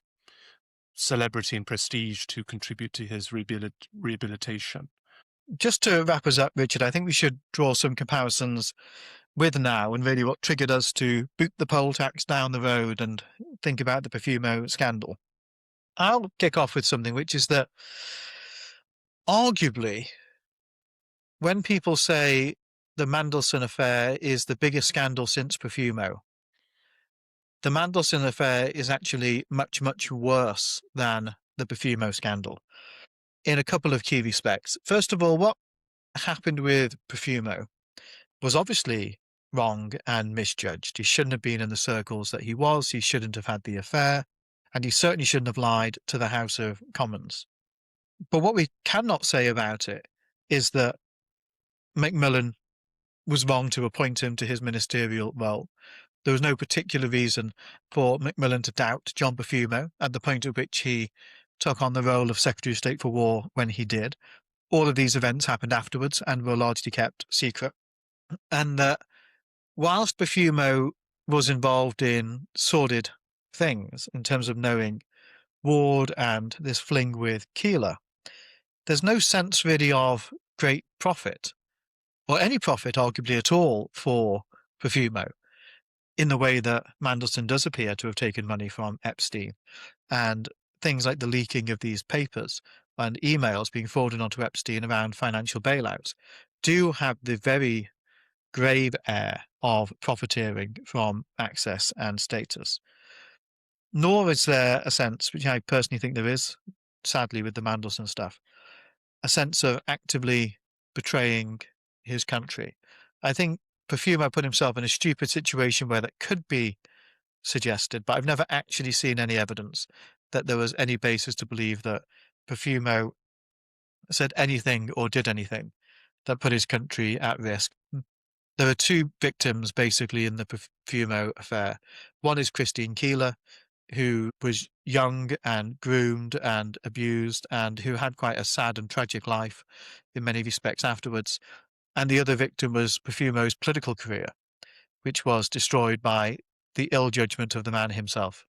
celebrity and prestige to contribute to his rehabilitation. Just to wrap us up, Richard, I think we should draw some comparisons with now and really what triggered us to boot the poll tax down the road and think about the Profumo scandal. I'll kick off with something, which is that arguably, when people say the Mandelson affair is the biggest scandal since Profumo, the Mandelson affair is actually much, much worse than the Profumo scandal in a couple of key respects. First of all, what happened with Profumo was obviously wrong and misjudged. He shouldn't have been in the circles that he was. He shouldn't have had the affair. And he certainly shouldn't have lied to the House of Commons. But what we cannot say about it is that Macmillan was wrong to appoint him to his ministerial role. There was no particular reason for Macmillan to doubt John Profumo at the point at which he took on the role of Secretary of State for War when he did. All of these events happened afterwards and were largely kept secret. And that whilst Profumo was involved in sordid things in terms of knowing Ward and this fling with Keeler, there's no sense really of great profit, or any profit arguably at all, for Profumo, in the way that Mandelson does appear to have taken money from Epstein. And things like the leaking of these papers and emails being forwarded onto Epstein around financial bailouts do have the very grave air of profiteering from access and status. Nor is there a sense, which I personally think there is, sadly with the Mandelson stuff, a sense of actively betraying his country. I think Profumo put himself in a stupid situation where that could be suggested, but I've never actually seen any evidence that there was any basis to believe that Profumo said anything or did anything that put his country at risk. There are two victims basically in the Profumo affair. One is Christine Keeler, who was young and groomed and abused and who had quite a sad and tragic life in many respects afterwards. And the other victim was Profumo's political career, which was destroyed by the ill judgment of the man himself.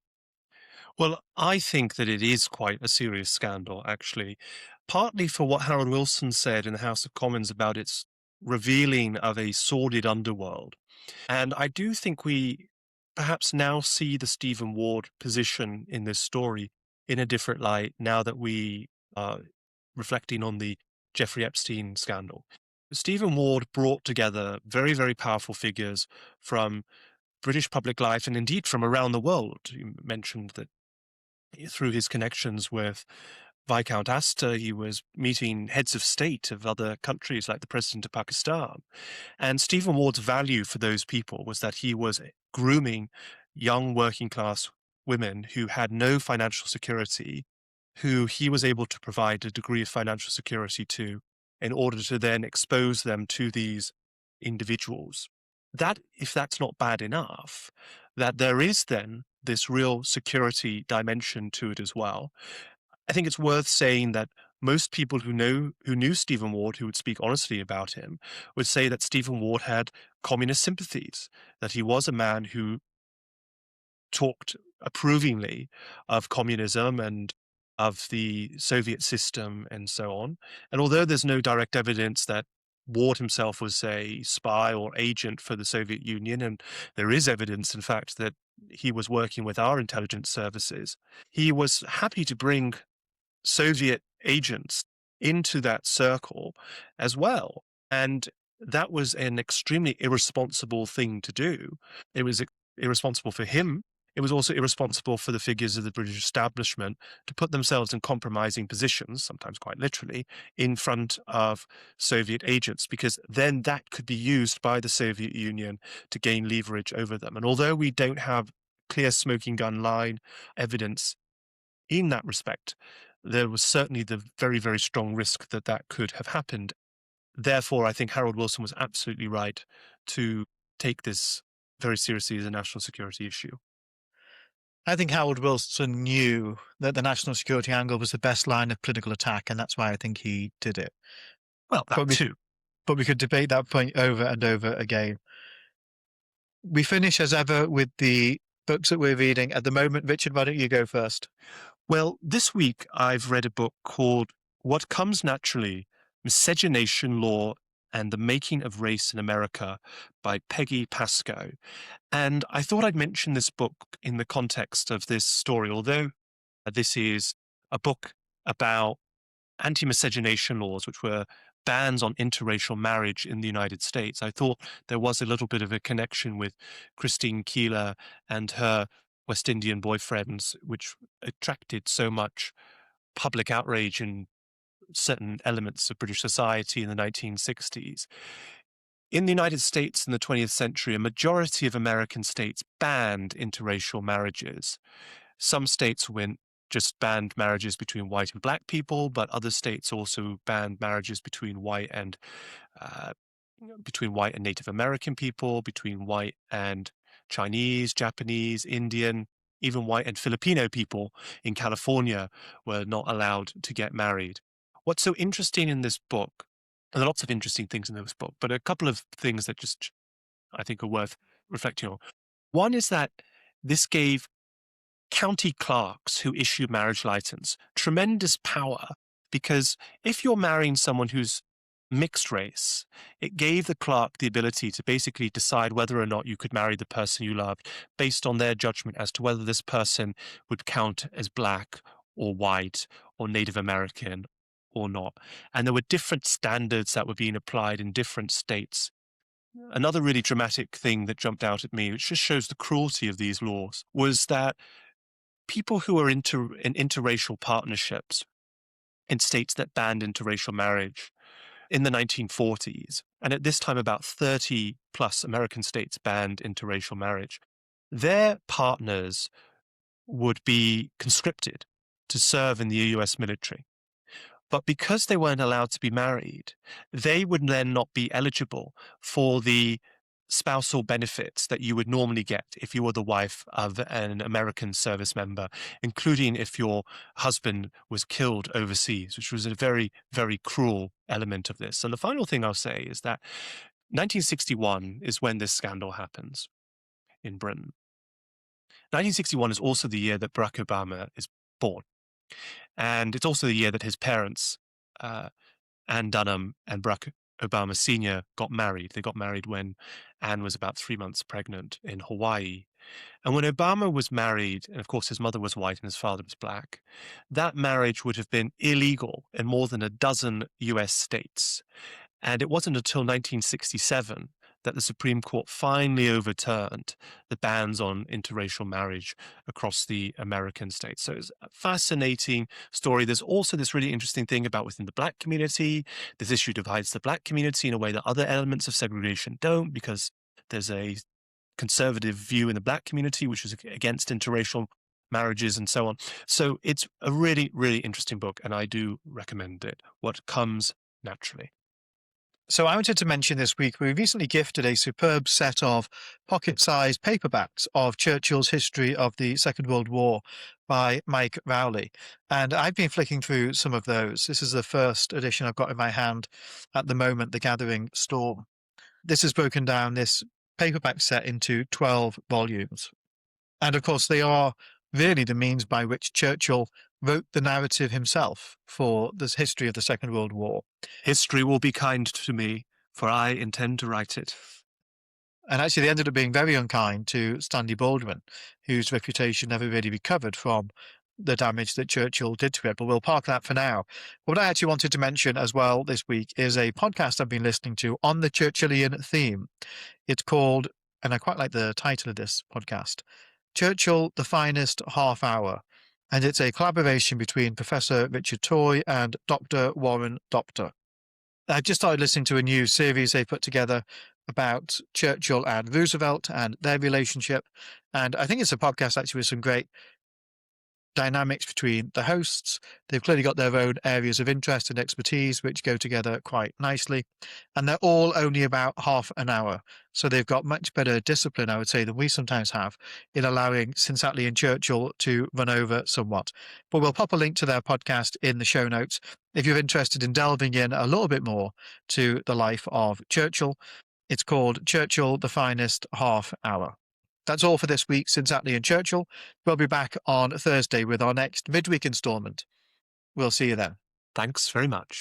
Well, I think that it is quite a serious scandal, actually, partly for what Harold Wilson said in the House of Commons about its revealing of a sordid underworld. And I do think we perhaps now see the Stephen Ward position in this story in a different light now that we are reflecting on the Jeffrey Epstein scandal. Stephen Ward brought together very, very powerful figures from British public life and indeed from around the world. You mentioned that through his connections with Viscount Astor, he was meeting heads of state of other countries like the president of Pakistan. And Stephen Ward's value for those people was that he was grooming young working class women who had no financial security, who he was able to provide a degree of financial security to in order to then expose them to these individuals. That, if that's not bad enough, that there is then this real security dimension to it as well. I think it's worth saying that most people who knew Stephen Ward, who would speak honestly about him, would say that Stephen Ward had communist sympathies, that he was a man who talked approvingly of communism and of the Soviet system and so on. And although there's no direct evidence that Ward himself was a spy or agent for the Soviet Union, and there is evidence, in fact, that he was working with our intelligence services, he was happy to bring Soviet agents into that circle as well. And that was an extremely irresponsible thing to do. It was irresponsible for him. It was also irresponsible for the figures of the British establishment to put themselves in compromising positions, sometimes quite literally, in front of Soviet agents, because then that could be used by the Soviet Union to gain leverage over them. And although we don't have clear smoking gun line evidence in that respect, there was certainly the very, very strong risk that that could have happened. Therefore, I think Harold Wilson was absolutely right to take this very seriously as a national security issue. I think Harold Wilson knew that the national security angle was the best line of political attack, and that's why I think he did it. Well, that too. But we could debate that point over and over again. We finish as ever with the books that we're reading at the moment. Richard, why don't you go first? Well, this week I've read a book called What Comes Naturally Miscegenation Law and the Making of Race in America by Peggy Pascoe. And I thought I'd mention this book in the context of this story, although this is a book about anti-miscegenation laws, which were bans on interracial marriage in the United States. I thought there was a little bit of a connection with Christine Keeler and her West Indian boyfriends, which attracted so much public outrage in certain elements of British society in the 1960s. In the United States in the 20th century, a majority of American states banned interracial marriages. Some states just banned marriages between white and black people, but other states also banned marriages between white and Native American people, between white and Chinese, Japanese, Indian, even white and Filipino people in California were not allowed to get married. What's so interesting in this book, and there are lots of interesting things in this book, but a couple of things that just I think are worth reflecting on. One is that this gave county clerks who issue marriage license tremendous power, because if you're marrying someone who's mixed race, it gave the clerk the ability to basically decide whether or not you could marry the person you loved based on their judgment as to whether this person would count as black or white or Native American or not. And there were different standards that were being applied in different states. Another really dramatic thing that jumped out at me, which just shows the cruelty of these laws, was that people who are in interracial partnerships in states that banned interracial marriage in the 1940s, and at this time about 30 plus American states banned interracial marriage, their partners would be conscripted to serve in the US military. But because they weren't allowed to be married, they would then not be eligible for the spousal benefits that you would normally get if you were the wife of an American service member, including if your husband was killed overseas, which was a very, very cruel element of this. And the final thing I'll say is that 1961 is when this scandal happens in Britain. 1961 is also the year that Barack Obama is born. And it's also the year that his parents, Ann Dunham and Barack Obama Sr., got married. They got married when Ann was about 3 months pregnant in Hawaii. And when Obama was married, and of course his mother was white and his father was black, that marriage would have been illegal in more than a dozen US states. And it wasn't until 1967 that the Supreme Court finally overturned the bans on interracial marriage across the American states. So it's a fascinating story. There's also this really interesting thing about within the black community. This issue divides the black community in a way that other elements of segregation don't, because there's a conservative view in the black community which is against interracial marriages and so on. So it's a really, really interesting book, and I do recommend it. What Comes Naturally. So I wanted to mention this week, we recently gifted a superb set of pocket-sized paperbacks of Churchill's History of the Second World War by Mike Rowley. And I've been flicking through some of those. This is the first edition I've got in my hand at the moment, The Gathering Storm. This is broken down, this paperback set, into 12 volumes. And of course, they are really the means by which Churchill wrote the narrative himself for this history of the Second World War. History will be kind to me, for I intend to write it. And actually, they ended up being very unkind to Stanley Baldwin, whose reputation never really recovered from the damage that Churchill did to it. But we'll park that for now. What I actually wanted to mention as well this week is a podcast I've been listening to on the Churchillian theme. It's called, and I quite like the title of this podcast, Churchill, the Finest Half Hour. And it's a collaboration between Professor Richard Toy and Dr. Warren Doctor. I've just started listening to a new series they put together about Churchill and Roosevelt and their relationship. And I think it's a podcast actually with some great dynamics between the hosts. They've clearly got their own areas of interest and expertise, which go together quite nicely. And they're all only about half an hour. So they've got much better discipline, I would say, than we sometimes have in allowing Since Attlee and Churchill to run over somewhat. But we'll pop a link to their podcast in the show notes if you're interested in delving in a little bit more to the life of Churchill. It's called Churchill, the Finest Half Hour. That's all for this week, Since Attlee and Churchill. We'll be back on Thursday with our next midweek instalment. We'll see you then. Thanks very much.